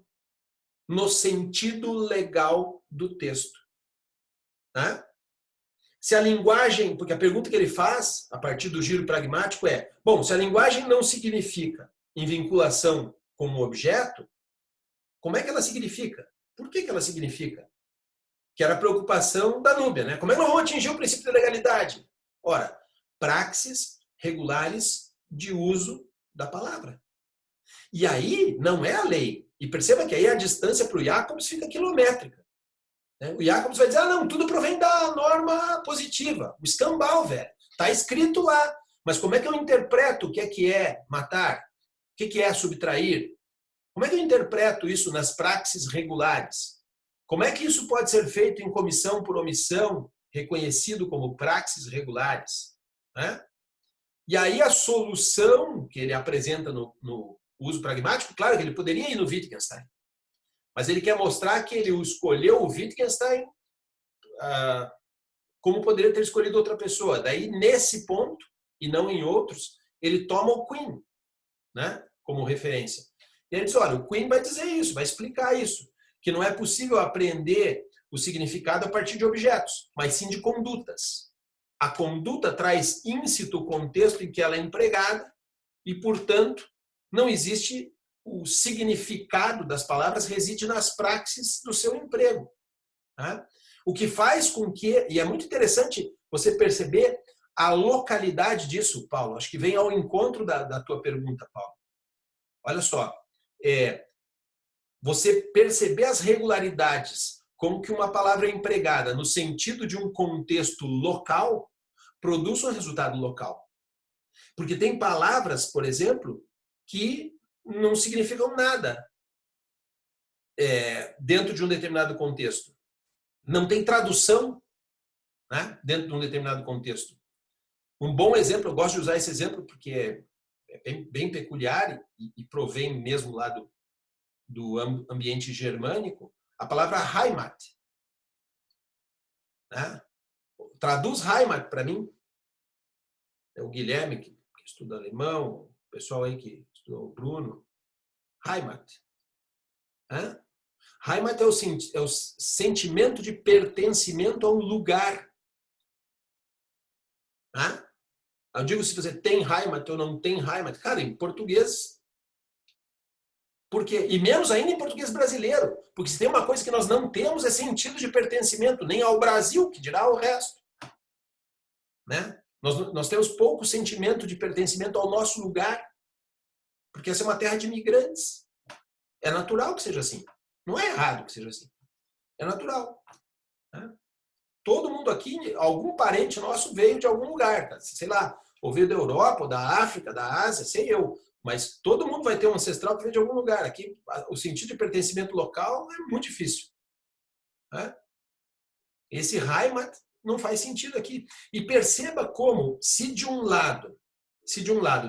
no sentido legal do texto. Né? Se a linguagem, porque a pergunta que ele faz, a partir do giro pragmático é, bom, se a linguagem não significa em vinculação com o objeto, como é que ela significa? Por que ela significa? Que era a preocupação da Núbia, né? Como é que nós vamos atingir o princípio da legalidade? Ora, praxis regulares de uso da palavra. E aí não é a lei. E perceba que aí a distância para o Jacobs fica quilométrica. O Jacobs vai dizer, não, tudo provém da norma positiva. O escambau, velho. Está escrito lá. Mas como é que eu interpreto o que é matar? O que é subtrair? Como é que eu interpreto isso nas praxis regulares? Como é que isso pode ser feito em comissão por omissão, reconhecido como praxis regulares? Né? E aí a solução que ele apresenta no uso pragmático, claro que ele poderia ir no Wittgenstein, mas ele quer mostrar que ele escolheu o Wittgenstein como poderia ter escolhido outra pessoa. Daí, nesse ponto, e não em outros, ele toma o Quine, né, como referência. E ele diz, olha, o Quine vai dizer isso, vai explicar isso, que não é possível aprender o significado a partir de objetos, mas sim de condutas. A conduta traz íncito o contexto em que ela é empregada e, portanto, não existe o significado das palavras, reside nas praxis do seu emprego. Tá? O que faz com que, e é muito interessante você perceber a localidade disso, Paulo. Acho que vem ao encontro da tua pergunta, Paulo. Olha só, você perceber as regularidades com que uma palavra é empregada no sentido de um contexto local produz um resultado local. Porque tem palavras, por exemplo, que não significam nada dentro de um determinado contexto. Não tem tradução, né, dentro de um determinado contexto. Um bom exemplo, eu gosto de usar esse exemplo porque é bem peculiar e provém mesmo lá do ambiente germânico, a palavra Heimat. Né? Traduz Heimat para mim. É o Guilherme, que estuda alemão, o pessoal aí que estudou, o Bruno. Heimat. Heimat é o sentimento de pertencimento a um lugar. Eu digo se você tem Heimat ou não tem Heimat. Cara, em português. Por quê? E menos ainda em português brasileiro. Porque se tem uma coisa que nós não temos é sentido de pertencimento, nem ao Brasil, que dirá o resto. Né? Nós temos pouco sentimento de pertencimento ao nosso lugar. Porque essa é uma terra de imigrantes. É natural que seja assim. Não é errado que seja assim. É natural. Né? Todo mundo aqui, algum parente nosso veio de algum lugar. Sei lá, ou veio da Europa, ou da África, da Ásia, sei eu. Mas todo mundo vai ter um ancestral que veio de algum lugar. Aqui, o sentido de pertencimento local é muito difícil. Né? Esse Heimat não faz sentido aqui. E perceba como, se de um lado,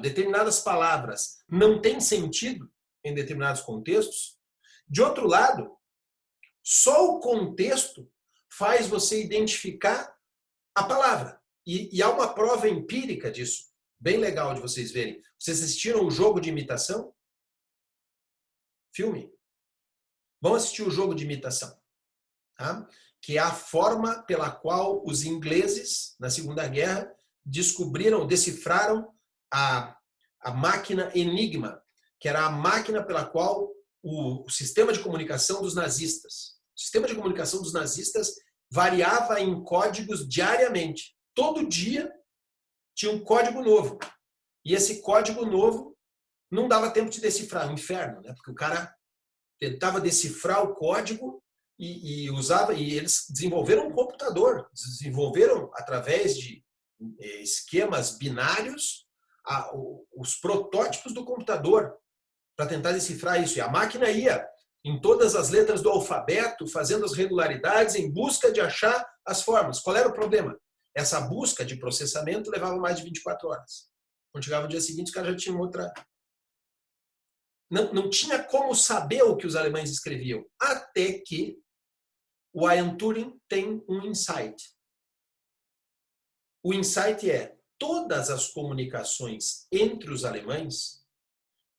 determinadas palavras não têm sentido em determinados contextos, de outro lado, só o contexto faz você identificar a palavra. E há uma prova empírica disso, bem legal de vocês verem. Vocês assistiram o Jogo de Imitação? Filme? Vão assistir o Jogo de Imitação. Tá? Que é a forma pela qual os ingleses, na Segunda Guerra, decifraram a máquina Enigma, que era a máquina pela qual o sistema de comunicação dos nazistas. O sistema de comunicação dos nazistas variava em códigos diariamente. Todo dia tinha um código novo. E esse código novo não dava tempo de decifrar, um inferno, né? Porque o cara tentava decifrar o código e eles desenvolveram um computador, desenvolveram através de esquemas binários os protótipos do computador para tentar decifrar isso. E a máquina ia em todas as letras do alfabeto, fazendo as regularidades em busca de achar as formas. Qual era o problema? Essa busca de processamento levava mais de 24 horas. Quando chegava o dia seguinte, os caras já tinham outra... Não tinha como saber o que os alemães escreviam. Até que o Ian Turing tem um insight. O insight é: todas as comunicações entre os alemães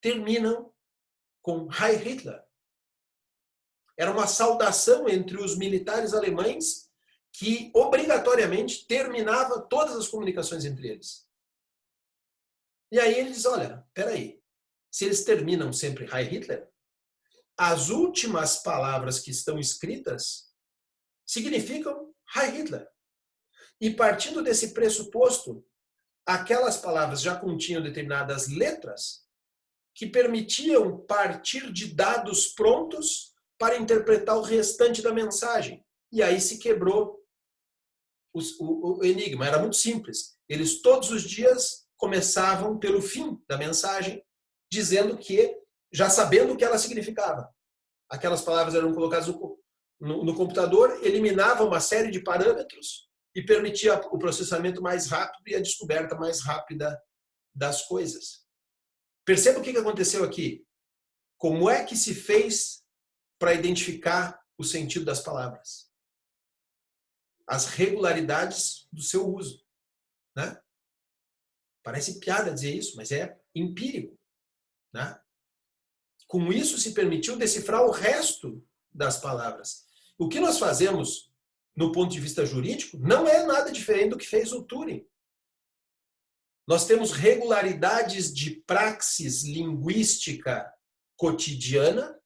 terminam com Heil Hitler. Era uma saudação entre os militares alemães que obrigatoriamente terminava todas as comunicações entre eles. E aí ele diz: olha, peraí, se eles terminam sempre Heil Hitler, as últimas palavras que estão escritas significam Heil Hitler. E partindo desse pressuposto, aquelas palavras já continham determinadas letras que permitiam partir de dados prontos para interpretar o restante da mensagem. E aí se quebrou o enigma. Era muito simples. Eles todos os dias começavam pelo fim da mensagem, dizendo que, já sabendo o que ela significava. Aquelas palavras eram colocadas no computador, eliminava uma série de parâmetros e permitia o processamento mais rápido e a descoberta mais rápida das coisas. Perceba o que aconteceu aqui. Como é que se fez para identificar o sentido das palavras? As regularidades do seu uso. Né? Parece piada dizer isso, mas é empírico. Né? Com isso se permitiu decifrar o resto das palavras. O que nós fazemos no ponto de vista jurídico não é nada diferente do que fez o Turing. Nós temos regularidades de praxis linguística cotidiana,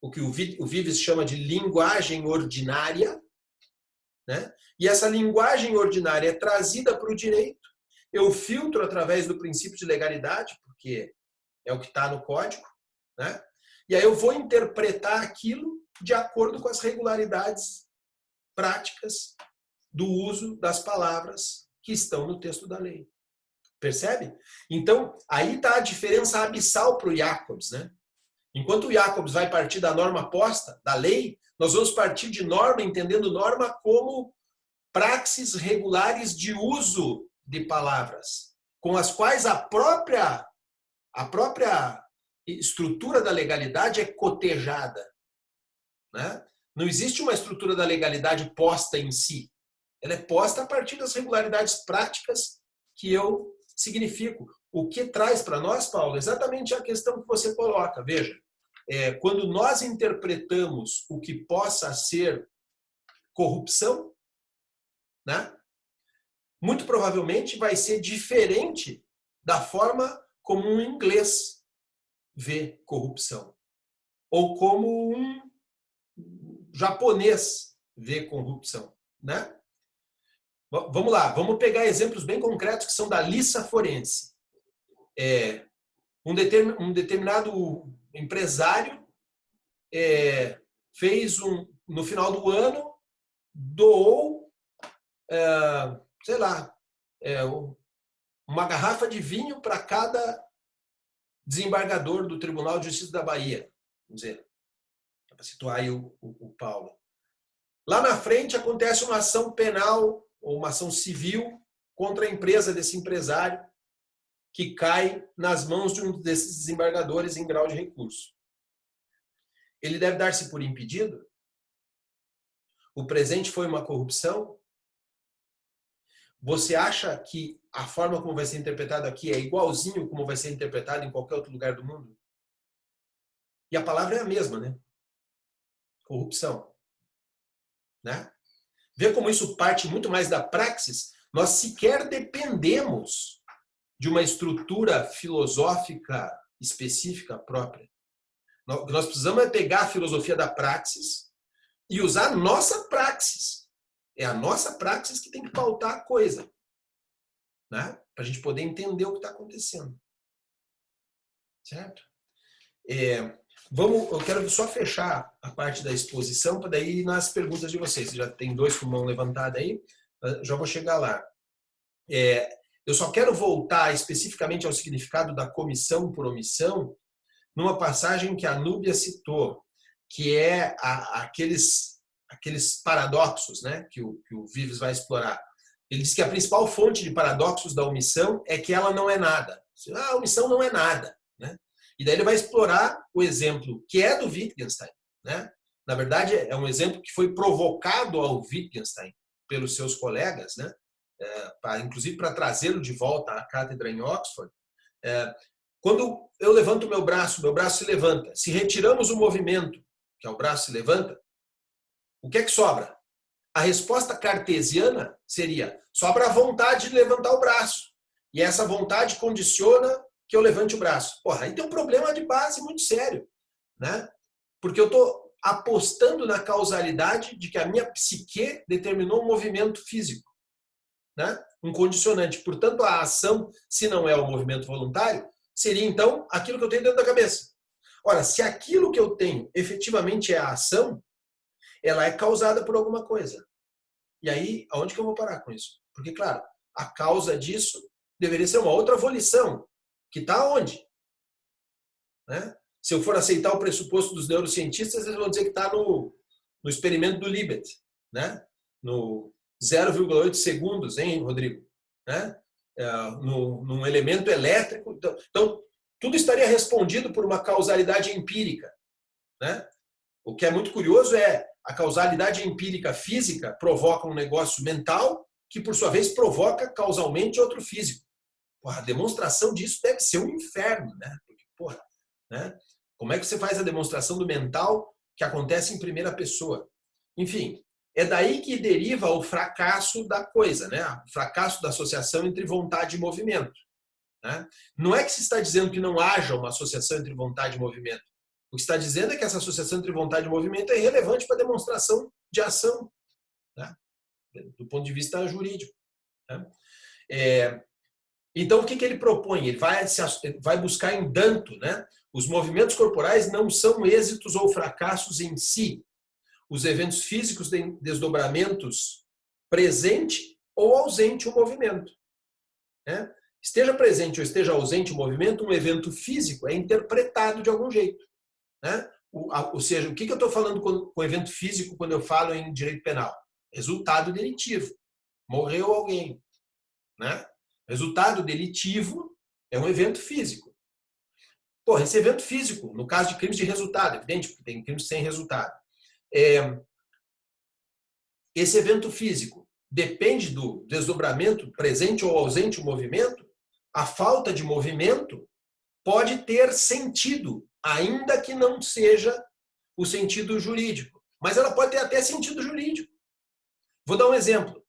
o que o Vives chama de linguagem ordinária, né? E essa linguagem ordinária é trazida para o direito. Eu filtro através do princípio de legalidade, porque é o que está no código, né? E aí eu vou interpretar aquilo de acordo com as regularidades práticas do uso das palavras que estão no texto da lei. Percebe? Então, aí está a diferença abissal para o Jacobs, né? Enquanto o Jacobs vai partir da norma posta, da lei, nós vamos partir de norma, entendendo norma como praxes regulares de uso de palavras, com as quais a própria estrutura da legalidade é cotejada, né? Não existe uma estrutura da legalidade posta em si. Ela é posta a partir das regularidades práticas que eu significo. O que traz para nós, Paulo, exatamente a questão que você coloca. Veja, quando nós interpretamos o que possa ser corrupção, né, muito provavelmente vai ser diferente da forma como um inglês vê corrupção, ou como um japonês vê corrupção, né? Vamos lá, vamos pegar exemplos bem concretos que são da liça forense. Um determinado empresário fez no final do ano, doou, sei lá, uma garrafa de vinho para cada desembargador do Tribunal de Justiça da Bahia. Vamos dizer, para situar aí o Paulo. Lá na frente acontece uma ação penal ou uma ação civil contra a empresa desse empresário que cai nas mãos de um desses desembargadores em grau de recurso. Ele deve dar-se por impedido? O presente foi uma corrupção? Você acha que a forma como vai ser interpretado aqui é igualzinho como vai ser interpretado em qualquer outro lugar do mundo? E a palavra é a mesma, né? Corrupção. Né? Vê como isso parte muito mais da praxis. Nós sequer dependemos de uma estrutura filosófica específica própria. O que nós precisamos é pegar a filosofia da praxis e usar a nossa praxis. É a nossa praxis que tem que pautar a coisa, né? Para a gente poder entender o que está acontecendo. Certo? Eu quero só fechar a parte da exposição, para daí ir nas perguntas de vocês. Você já tem 2 com mão levantada aí, já vou chegar lá. Eu só quero voltar especificamente ao significado da comissão por omissão, numa passagem que a Núbia citou, que é aqueles paradoxos, né, que o Vives vai explorar. Ele diz que a principal fonte de paradoxos da omissão é que ela não é nada. A omissão não é nada, né? E daí ele vai explorar o exemplo que é do Wittgenstein, né? Na verdade, é um exemplo que foi provocado ao Wittgenstein pelos seus colegas, né? Inclusive para trazê-lo de volta à cátedra em Oxford. Quando eu levanto o meu braço se levanta. Se retiramos o movimento, que é o braço se levanta, o que é que sobra? A resposta cartesiana seria: sobra a vontade de levantar o braço. E essa vontade condiciona que eu levante o braço. Porra, aí tem um problema de base muito sério, né? Porque eu estou apostando na causalidade de que a minha psique determinou um movimento físico, né? Um condicionante. Portanto, a ação, se não é o movimento voluntário, seria então aquilo que eu tenho dentro da cabeça. Ora, se aquilo que eu tenho efetivamente é a ação, ela é causada por alguma coisa. E aí, aonde que eu vou parar com isso? Porque, claro, a causa disso deveria ser uma outra volição, que está onde? Né? Se eu for aceitar o pressuposto dos neurocientistas, eles vão dizer que está no experimento do Libet, né? No 0,8 segundos, hein, Rodrigo? Né? Num elemento elétrico. Então, tudo estaria respondido por uma causalidade empírica, né? O que é muito curioso é a causalidade empírica física provoca um negócio mental que, por sua vez, provoca causalmente outro físico. Porra, a demonstração disso deve ser um inferno, né? Porque, porra, né? Como é que você faz a demonstração do mental que acontece em primeira pessoa? Enfim, é daí que deriva o fracasso da coisa, né? O fracasso da associação entre vontade e movimento, né? Não é que se está dizendo que não haja uma associação entre vontade e movimento. O que está dizendo é que essa associação entre vontade e movimento é relevante para a demonstração de ação, né? do ponto de vista jurídico. Né? Então, o que ele propõe? Ele vai buscar em Danto, né? Os movimentos corporais não são êxitos ou fracassos em si. Os eventos físicos têm desdobramentos presente ou ausente o movimento. Né? Esteja presente ou esteja ausente o movimento, um evento físico é interpretado de algum jeito. Né? Ou seja, o que eu estou falando com evento físico quando eu falo em direito penal? Resultado delitivo. Morreu alguém. Né? Resultado delitivo é um evento físico. Porra, esse evento físico, no caso de crimes de resultado, evidente, porque tem crimes sem resultado. Esse evento físico depende do desdobramento presente ou ausente o movimento. A falta de movimento pode ter sentido, ainda que não seja o sentido jurídico. Mas ela pode ter até sentido jurídico. Vou dar um exemplo.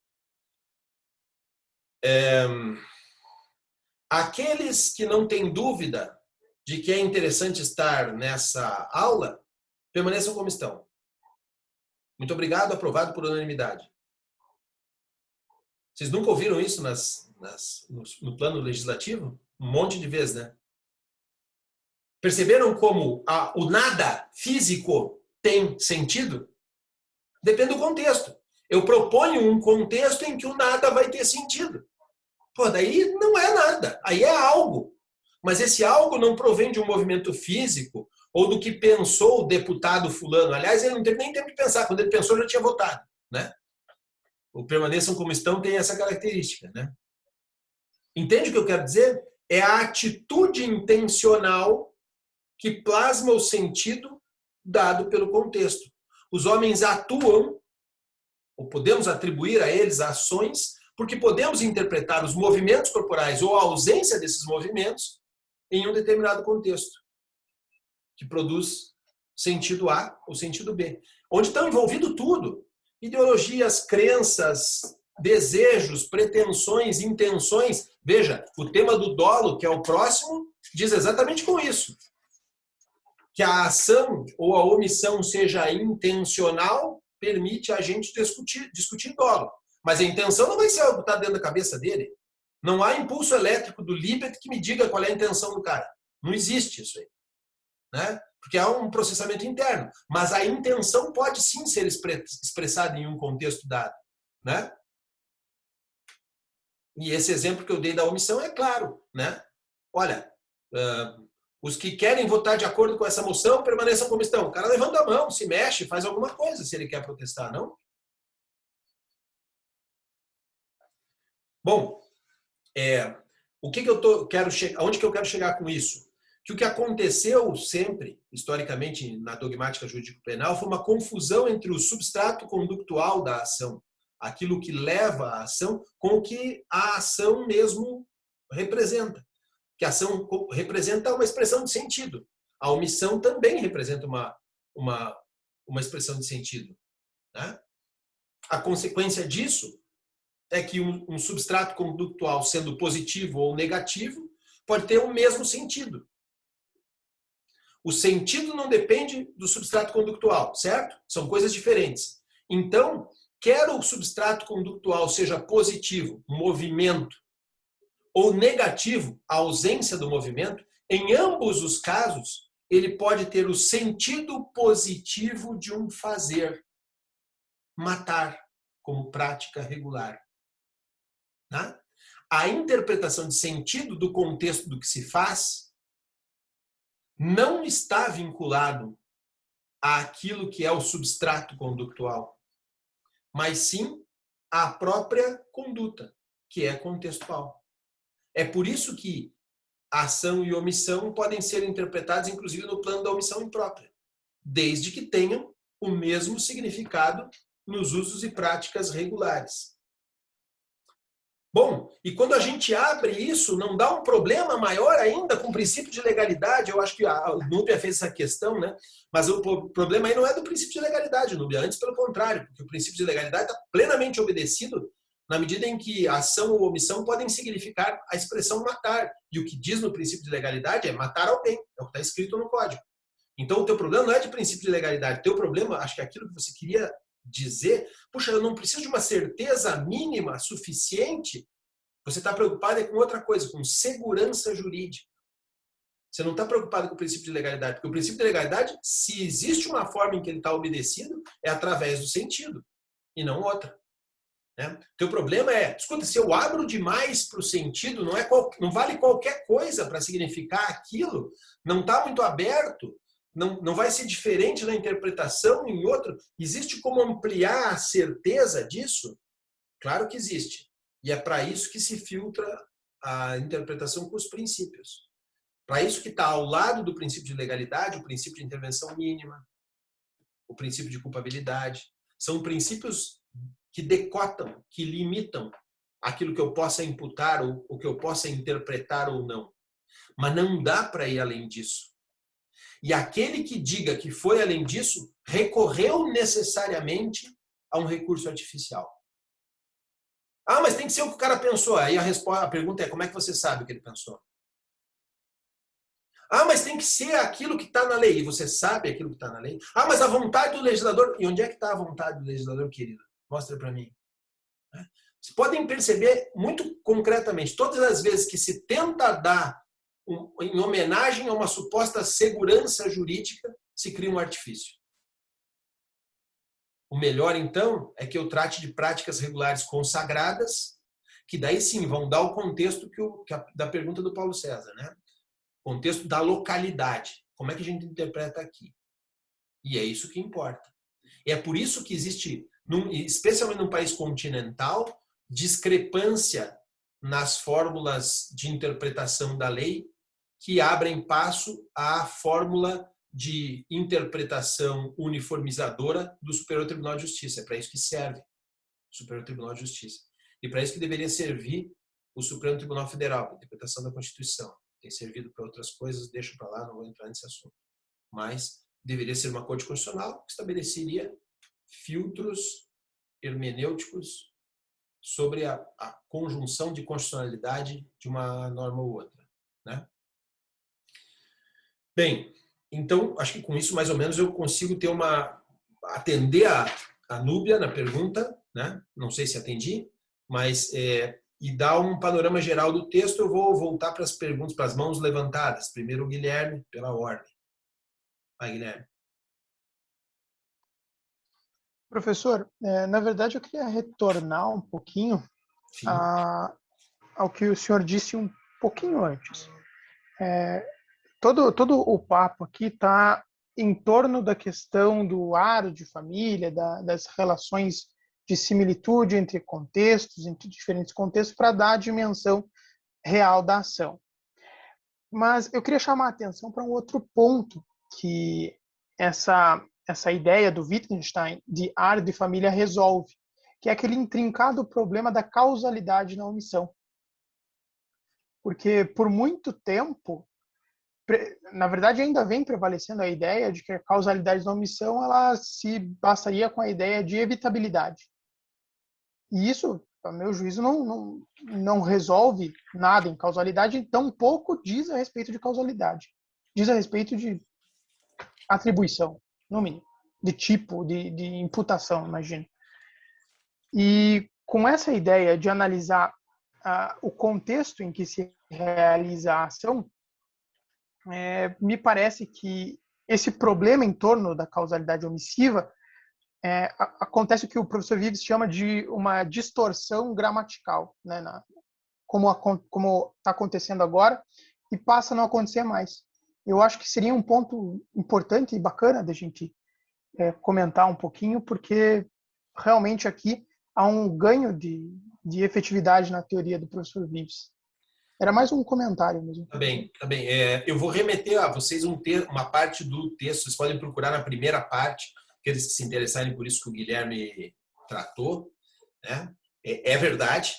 Aqueles que não têm dúvida de que é interessante estar nessa aula, permaneçam como estão. Muito obrigado, aprovado por unanimidade. Vocês nunca ouviram isso no plano legislativo? Um monte de vezes, né? Perceberam como o nada físico tem sentido? Depende do contexto. Eu proponho um contexto em que o nada vai ter sentido. Pô, daí não é nada, aí é algo. Mas esse algo não provém de um movimento físico ou do que pensou o deputado fulano. Aliás, ele não teve nem tempo de pensar. Quando ele pensou, já tinha votado. Né? O permaneçam como estão tem essa característica. Né? Entende o que eu quero dizer? É a atitude intencional que plasma o sentido dado pelo contexto. Os homens atuam, ou podemos atribuir a eles ações, porque podemos interpretar os movimentos corporais ou a ausência desses movimentos em um determinado contexto, que produz sentido A ou sentido B. Onde estão envolvido tudo. Ideologias, crenças, desejos, pretensões, intenções. Veja, o tema do dolo, que é o próximo, diz exatamente com isso. Que a ação ou a omissão seja intencional permite a gente discutir dolo. Mas a intenção não vai ser algo que está dentro da cabeça dele. Não há impulso elétrico do Libet que me diga qual é a intenção do cara. Não existe isso aí. Né? Porque há um processamento interno. Mas a intenção pode sim ser expressada em um contexto dado. Né? E esse exemplo que eu dei da omissão é claro. Né? Olha, os que querem votar de acordo com essa moção permaneçam como estão. O cara levanta a mão, se mexe, faz alguma coisa se ele quer protestar, não? Bom, onde que eu quero chegar com isso? Que o que aconteceu sempre, historicamente, na dogmática jurídico-penal, foi uma confusão entre o substrato conductual da ação, aquilo que leva à ação, com o que a ação mesmo representa. Que a ação representa uma expressão de sentido. A omissão também representa uma expressão de sentido. Né? A consequência disso é que um substrato conductual, sendo positivo ou negativo, pode ter o mesmo sentido. O sentido não depende do substrato conductual, certo? São coisas diferentes. Então, quer o substrato conductual seja positivo, movimento, ou negativo, a ausência do movimento, em ambos os casos, ele pode ter o sentido positivo de um fazer. Matar, como prática regular. Né? A interpretação de sentido do contexto do que se faz não está vinculado àquilo que é o substrato conductual, mas sim à própria conduta, que é contextual. É por isso que ação e omissão podem ser interpretadas, inclusive, no plano da omissão imprópria, desde que tenham o mesmo significado nos usos e práticas regulares. Bom, e quando a gente abre isso, não dá um problema maior ainda com o princípio de legalidade? Eu acho que a Núbia fez essa questão, né? Mas o problema aí não é do princípio de legalidade, Núbia, antes pelo contrário, porque o princípio de legalidade está plenamente obedecido na medida em que ação ou omissão podem significar a expressão matar. E o que diz no princípio de legalidade é matar alguém, é o que está escrito no código. Então o teu problema não é de princípio de legalidade, o teu problema, acho que é aquilo que você queria dizer, puxa, eu não preciso de uma certeza mínima suficiente, você está preocupado com outra coisa, com segurança jurídica. Você não está preocupado com o princípio de legalidade, porque o princípio de legalidade, se existe uma forma em que ele está obedecido, é através do sentido, e não outra. Né? Teu problema é, escuta, se eu abro demais para o sentido, não vale qualquer coisa para significar aquilo, não está muito aberto, não vai ser diferente na interpretação em outro. Existe como ampliar a certeza disso? Claro que existe. E é para isso que se filtra a interpretação com os princípios. Para isso que está ao lado do princípio de legalidade, o princípio de intervenção mínima, o princípio de culpabilidade. São princípios que decotam, que limitam aquilo que eu possa imputar ou o que eu possa interpretar ou não. Mas não dá para ir além disso. E aquele que diga que foi além disso, recorreu necessariamente a um recurso artificial. Ah, mas tem que ser o que o cara pensou. Aí a pergunta é, como é que você sabe o que ele pensou? Ah, mas tem que ser aquilo que está na lei. E você sabe aquilo que está na lei? Ah, mas a vontade do legislador... E onde é que está a vontade do legislador, querido? Mostra para mim. Vocês podem perceber muito concretamente, todas as vezes que se tenta dar em homenagem a uma suposta segurança jurídica, se cria um artifício. O melhor, então, é que eu trate de práticas regulares consagradas, que daí sim vão dar o contexto da pergunta do Paulo César, né? Contexto da localidade. Como é que a gente interpreta aqui? E é isso que importa. E é por isso que existe, especialmente num país continental, discrepância nas fórmulas de interpretação da lei que abrem passo à fórmula de interpretação uniformizadora do Superior Tribunal de Justiça. É para isso que serve o Superior Tribunal de Justiça. E para isso que deveria servir o Supremo Tribunal Federal, a interpretação da Constituição. Tem servido para outras coisas, deixo para lá, não vou entrar nesse assunto. Mas deveria ser uma Corte Constitucional que estabeleceria filtros hermenêuticos sobre a conjunção de constitucionalidade de uma norma ou outra. Né? Bem, então, acho que com isso, mais ou menos, eu consigo ter atender a Núbia na pergunta, né? Não sei se atendi, mas e dar um panorama geral do texto. Eu vou voltar para as perguntas, para as mãos levantadas. Primeiro o Guilherme, pela ordem. Vai, Guilherme. Professor, na verdade eu queria retornar um pouquinho ao que o senhor disse um pouquinho antes. Todo o papo aqui está em torno da questão do aro de família, das relações de similitude entre contextos, entre diferentes contextos, para dar a dimensão real da ação. Mas eu queria chamar a atenção para um outro ponto que essa ideia do Wittgenstein de aro de família resolve, que é aquele intrincado problema da causalidade na omissão. Porque por muito tempo, na verdade, ainda vem prevalecendo a ideia de que a causalidade da omissão ela se bastaria com a ideia de evitabilidade. E isso, a meu juízo, não resolve nada em causalidade, e tampouco diz a respeito de causalidade. Diz a respeito de atribuição, no mínimo, de tipo, de imputação, imagino. E com essa ideia de analisar o contexto em que se realiza a ação, me parece que esse problema em torno da causalidade omissiva acontece o que o professor Vives chama de uma distorção gramatical, né, como está acontecendo agora, e passa a não acontecer mais. Eu acho que seria um ponto importante e bacana da gente comentar um pouquinho, porque realmente aqui há um ganho de efetividade na teoria do professor Vives. Era mais um comentário mesmo. Tá bem. Eu vou remeter a vocês uma parte do texto. Vocês podem procurar na primeira parte, aqueles que se interessarem por isso que o Guilherme tratou. Né? É verdade.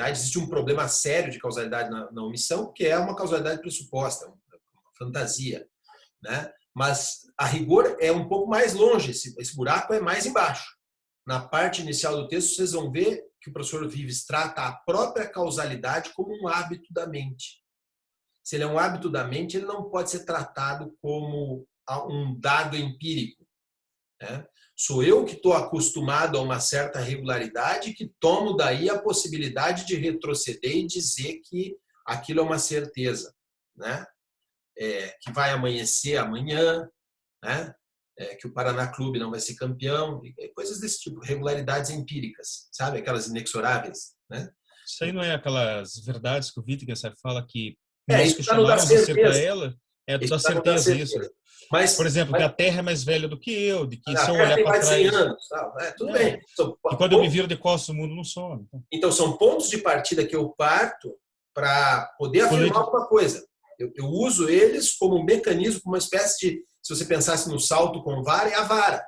Existe um problema sério de causalidade na omissão, que é uma causalidade pressuposta, uma fantasia. Né? Mas, a rigor, é um pouco mais longe. Esse buraco é mais embaixo. Na parte inicial do texto, vocês vão ver que o professor Vives trata a própria causalidade como um hábito da mente. Se ele é um hábito da mente, ele não pode ser tratado como um dado empírico. né? Sou eu que estou acostumado a uma certa regularidade que tomo daí a possibilidade de retroceder e dizer que aquilo é uma certeza, né? Que vai amanhecer amanhã, né? Que o Paraná Clube não vai ser campeão, coisas desse tipo, regularidades empíricas, sabe? Aquelas inexoráveis, né? Isso aí não é aquelas verdades que o Wittgenstein fala que nós isso tá no questionamos da acerca certeza. ela, é Isso da tá no da certeza, isso. certeza. Mas, por exemplo, que a Terra é mais velha do que eu, de que a se eu Terra olhar tem para mais de 100 trás... anos. Tudo bem. E quando eu me viro de costas, o mundo não some. Então, são pontos de partida que eu parto para poder afirmar alguma coisa. Eu uso eles como um mecanismo, como uma espécie de... Se você pensasse no salto com vara, é a vara,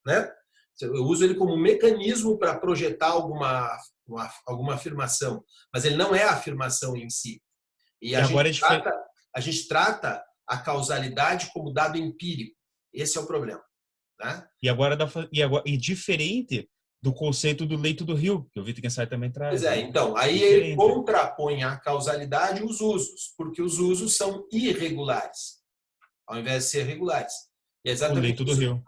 né? Eu uso ele como um mecanismo para projetar alguma afirmação, mas ele não é a afirmação em si. E a gente trata a causalidade como dado empírico. Esse é o problema, né? E diferente do conceito do leito do rio, que o Wittgenstein também traz. Pois é, então, aí ele contrapõe a causalidade os usos, porque os usos são irregulares, ao invés de ser regulares. E é exatamente o leito do rio.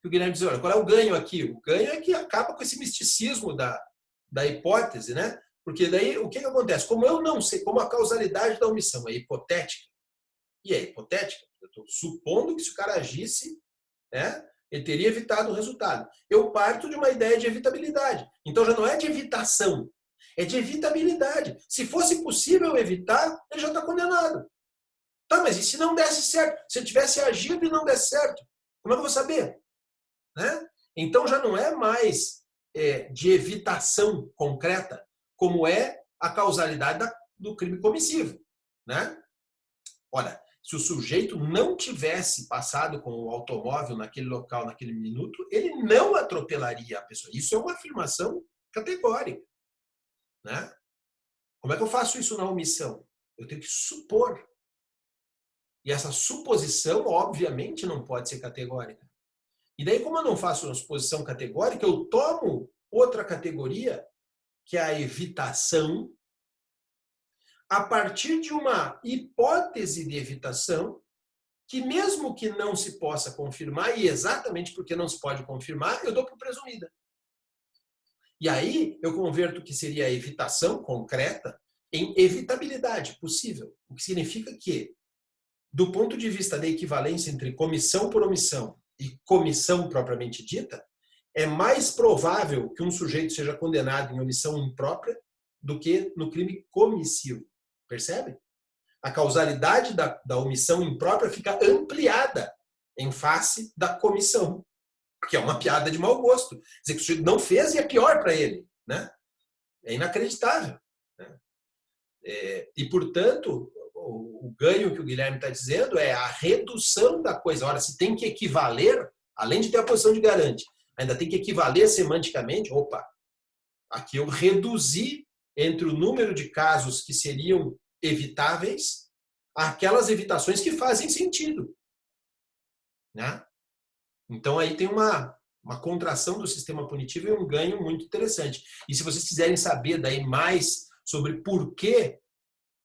Que o Guilherme diz, olha, qual é o ganho aqui? O ganho é que acaba com esse misticismo da hipótese, né? Porque daí, o que acontece? Como eu não sei, como a causalidade da omissão é hipotética, e é hipotética, eu estou supondo que se o cara agisse, né, ele teria evitado o resultado. Eu parto de uma ideia de evitabilidade. Então já não é de evitação, é de evitabilidade. Se fosse possível evitar, ele já está condenado. Tá, mas e se não desse certo? Se eu tivesse agido e não desse certo, como é que eu vou saber? Né? Então já não é mais de evitação concreta, como é a causalidade do crime comissivo, né? Olha, se o sujeito não tivesse passado com o automóvel naquele local, naquele minuto, ele não atropelaria a pessoa. Isso é uma afirmação categórica, né? Como é que eu faço isso na omissão? Eu tenho que supor. E essa suposição, obviamente, não pode ser categórica. E daí, como eu não faço uma suposição categórica, eu tomo outra categoria, que é a evitação, a partir de uma hipótese de evitação, que mesmo que não se possa confirmar, e exatamente porque não se pode confirmar, eu dou por presumida. E aí eu converto o que seria a evitação concreta em evitabilidade possível. O que significa que, do ponto de vista da equivalência entre comissão por omissão e comissão propriamente dita, é mais provável que um sujeito seja condenado em omissão imprópria do que no crime comissivo. Percebe? A causalidade da omissão imprópria fica ampliada em face da comissão, que é uma piada de mau gosto. Quer dizer que o sujeito não fez e é pior para ele, né? É inacreditável, né? E, portanto, o ganho que o Guilherme está dizendo é a redução da coisa. Ora, se tem que equivaler, além de ter a posição de garante, ainda tem que equivaler semanticamente. Opa, aqui eu reduzi entre o número de casos que seriam evitáveis àquelas evitações que fazem sentido, né? Então aí tem uma contração do sistema punitivo e um ganho muito interessante. E se vocês quiserem saber daí mais sobre por que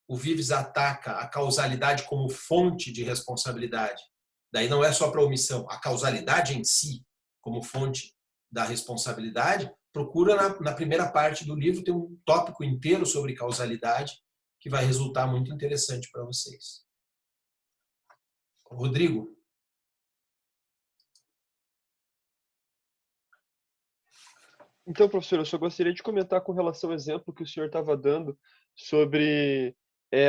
o Vives ataca a causalidade como fonte de responsabilidade, daí não é só para omissão, a causalidade em si como fonte da responsabilidade, procura na primeira parte do livro, tem um tópico inteiro sobre causalidade que vai resultar muito interessante para vocês. Rodrigo. Então, professor, eu só gostaria de comentar com relação ao exemplo que o senhor estava dando sobre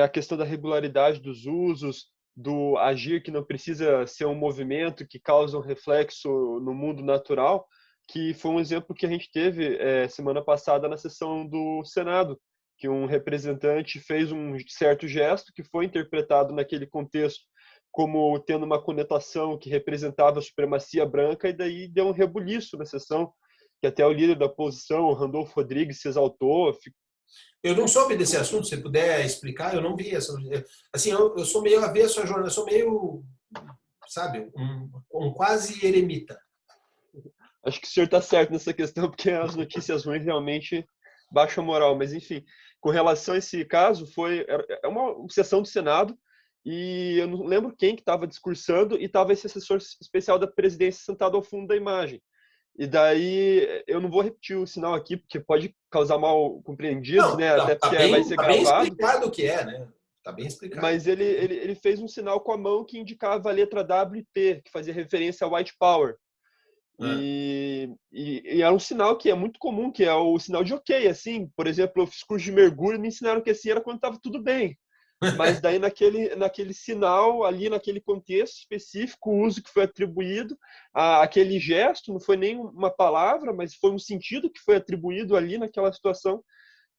a questão da regularidade dos usos, do agir que não precisa ser um movimento que causa um reflexo no mundo natural, que foi um exemplo que a gente teve semana passada na sessão do Senado, que um representante fez um certo gesto que foi interpretado naquele contexto como tendo uma conotação que representava a supremacia branca, e daí deu um rebuliço na sessão, que até o líder da oposição, o Randolfo Rodrigues, se exaltou. Eu não soube desse assunto, se puder explicar, eu não vi essa. Assim, eu sou meio avesso a jornal, eu sou meio, sabe, um quase eremita. Acho que o senhor está certo nessa questão, porque as notícias ruins realmente baixam a moral. Mas, enfim, com relação a esse caso, é uma sessão do Senado, e eu não lembro quem que estava discursando, e estava esse assessor especial da presidência sentado ao fundo da imagem. E daí, eu não vou repetir o sinal aqui, porque pode causar mal compreendidos, né? Até porque vai ser gravado. Tá bem explicado o que é, né? Tá bem explicado. Mas ele fez um sinal com a mão que indicava a letra W e P, que fazia referência ao White Power. E é um sinal que é muito comum, que é o sinal de ok, assim. Por exemplo, eu fiz curso de mergulho e me ensinaram que assim era quando estava tudo bem. Mas daí naquele sinal, ali naquele contexto específico, o uso que foi atribuído, aquele gesto, não foi nem uma palavra, mas foi um sentido que foi atribuído ali naquela situação,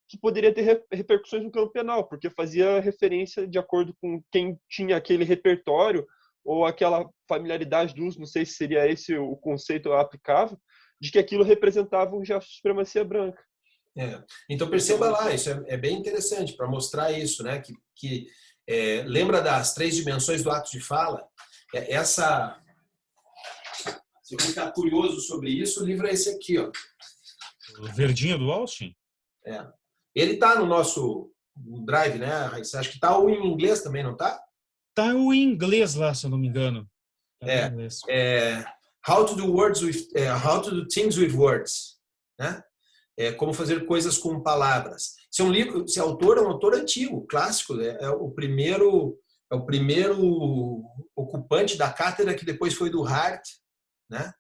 que poderia ter repercussões no campo penal, porque fazia referência de acordo com quem tinha aquele repertório ou aquela familiaridade do uso, não sei se seria esse o conceito aplicável, de que aquilo representava um gesto de supremacia branca. Então perceba lá, isso é bem interessante para mostrar isso, né? Lembra das 3 dimensões do ato de fala? Se você está curioso sobre isso, o livro é esse aqui, ó. O verdinho do Austin? Ele está no nosso Drive, né? Acho que está o em inglês também, não está? Está o em inglês lá, se eu não me engano. How to do things with words, né? Como fazer coisas com palavras. Esse é um livro, esse autor é um autor antigo, clássico, é o primeiro ocupante da cátedra que depois foi do Hart, né?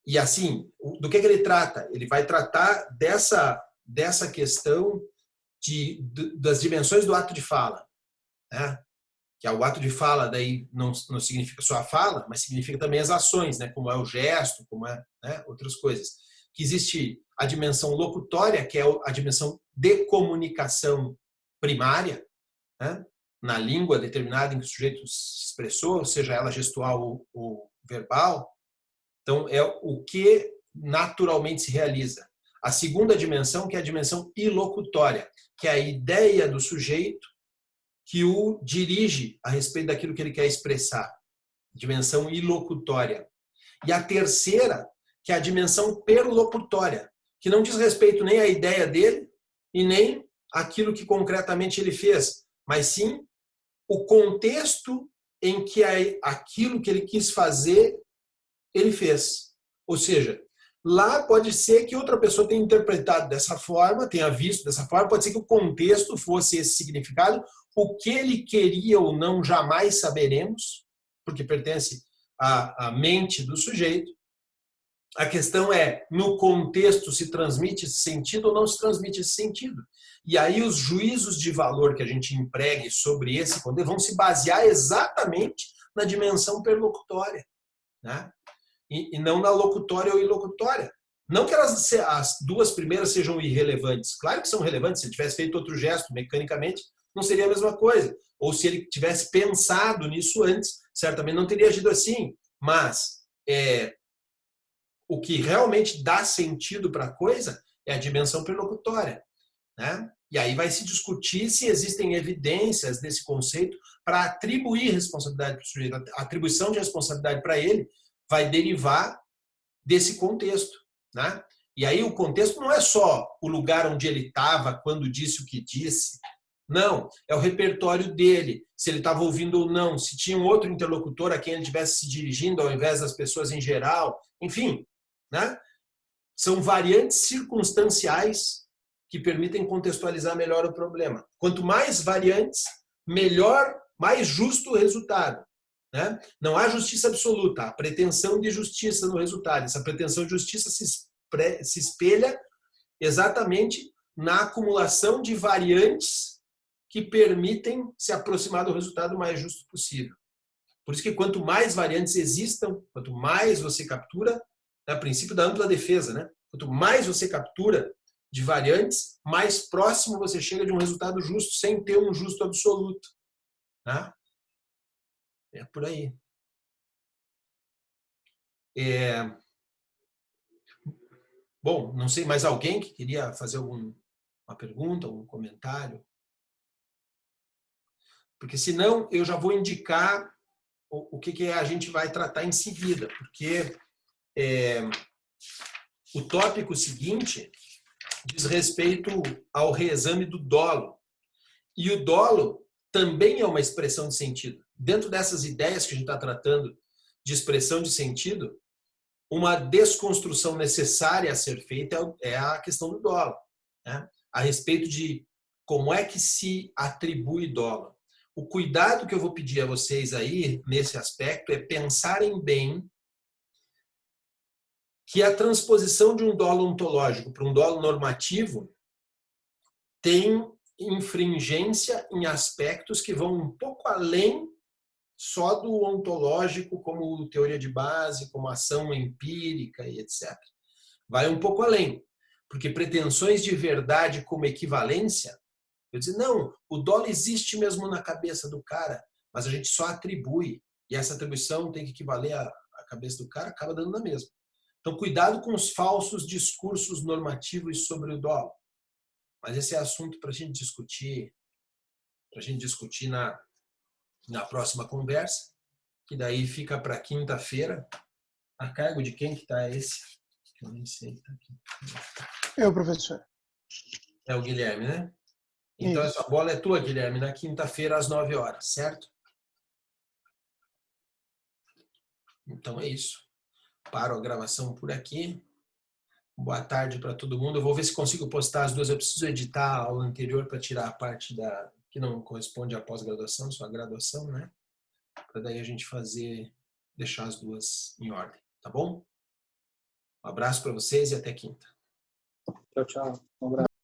E assim, do que ele trata? Ele vai tratar dessa questão das dimensões do ato de fala, né? Que é o ato de fala, daí não significa só a fala, mas significa também as ações, né? Como é o gesto, como é, né? Outras coisas. Que existe a dimensão locutória, que é a dimensão de comunicação primária, né? Na língua determinada em que o sujeito se expressou, seja ela gestual ou verbal. Então, é o que naturalmente se realiza. A segunda dimensão, que é a dimensão ilocutória, que é a ideia do sujeito que o dirige a respeito daquilo que ele quer expressar. Dimensão ilocutória. E a terceira, que é a dimensão perlocutória, que não diz respeito nem à ideia dele e nem àquilo que concretamente ele fez, mas sim o contexto em que aquilo que ele quis fazer, ele fez. Ou seja, lá pode ser que outra pessoa tenha interpretado dessa forma, tenha visto dessa forma, pode ser que o contexto fosse esse significado, o que ele queria ou não jamais saberemos, porque pertence à mente do sujeito. A questão é, no contexto se transmite esse sentido ou não se transmite esse sentido. E aí os juízos de valor que a gente empregue sobre esse contexto vão se basear exatamente na dimensão perlocutória, né? E não na locutória ou ilocutória. Não que as 2 primeiras sejam irrelevantes. Claro que são relevantes. Se ele tivesse feito outro gesto mecanicamente, não seria a mesma coisa. Ou se ele tivesse pensado nisso antes, certamente não teria agido assim. Mas o que realmente dá sentido para a coisa é a dimensão perlocutória, né? E aí vai se discutir se existem evidências desse conceito para atribuir responsabilidade para o sujeito. A atribuição de responsabilidade para ele vai derivar desse contexto, né? E aí o contexto não é só o lugar onde ele estava quando disse o que disse. Não, é o repertório dele, se ele estava ouvindo ou não, se tinha um outro interlocutor a quem ele estivesse se dirigindo ao invés das pessoas em geral, enfim, né? São variantes circunstanciais que permitem contextualizar melhor o problema. Quanto mais variantes, melhor, mais justo o resultado, né? Não há justiça absoluta, há pretensão de justiça no resultado. Essa pretensão de justiça se espelha exatamente na acumulação de variantes que permitem se aproximar do resultado mais justo possível. Por isso que quanto mais variantes existam, quanto mais você captura, é o princípio da ampla defesa, né? Quanto mais você captura de variantes, mais próximo você chega de um resultado justo, sem ter um justo absoluto, né? É por aí. Bom, não sei, mais alguém que queria fazer uma pergunta, um comentário? Porque senão eu já vou indicar o que a gente vai tratar em seguida, porque o tópico seguinte diz respeito ao reexame do dolo. E o dolo também é uma expressão de sentido. Dentro dessas ideias que a gente está tratando de expressão de sentido, uma desconstrução necessária a ser feita é a questão do dolo, né? A respeito de como é que se atribui dolo. O cuidado que eu vou pedir a vocês aí, nesse aspecto, é pensarem bem que a transposição de um dolo ontológico para um dolo normativo tem infringência em aspectos que vão um pouco além só do ontológico, como teoria de base, como ação empírica e etc. Vai um pouco além, porque pretensões de verdade como equivalência, eu dizer, não, o dolo existe mesmo na cabeça do cara, mas a gente só atribui, e essa atribuição tem que equivaler à cabeça do cara, acaba dando na mesma. Então, cuidado com os falsos discursos normativos sobre o dolo. Mas esse é assunto para a gente discutir na próxima conversa, que daí fica para quinta-feira. A cargo de quem que está esse? Eu nem sei. Tá aqui. Eu, professor. É o Guilherme, né? Então, Isso. essa bola é tua, Guilherme, na quinta-feira às 9 horas, certo? Então é isso. Paro a gravação por aqui. Boa tarde para todo mundo. Eu vou ver se consigo postar as duas. Eu preciso editar a aula anterior para tirar a parte que não corresponde à pós-graduação, só a graduação, né? Para daí a gente deixar as duas em ordem, tá bom? Um abraço para vocês e até quinta. Tchau, tchau. Um abraço.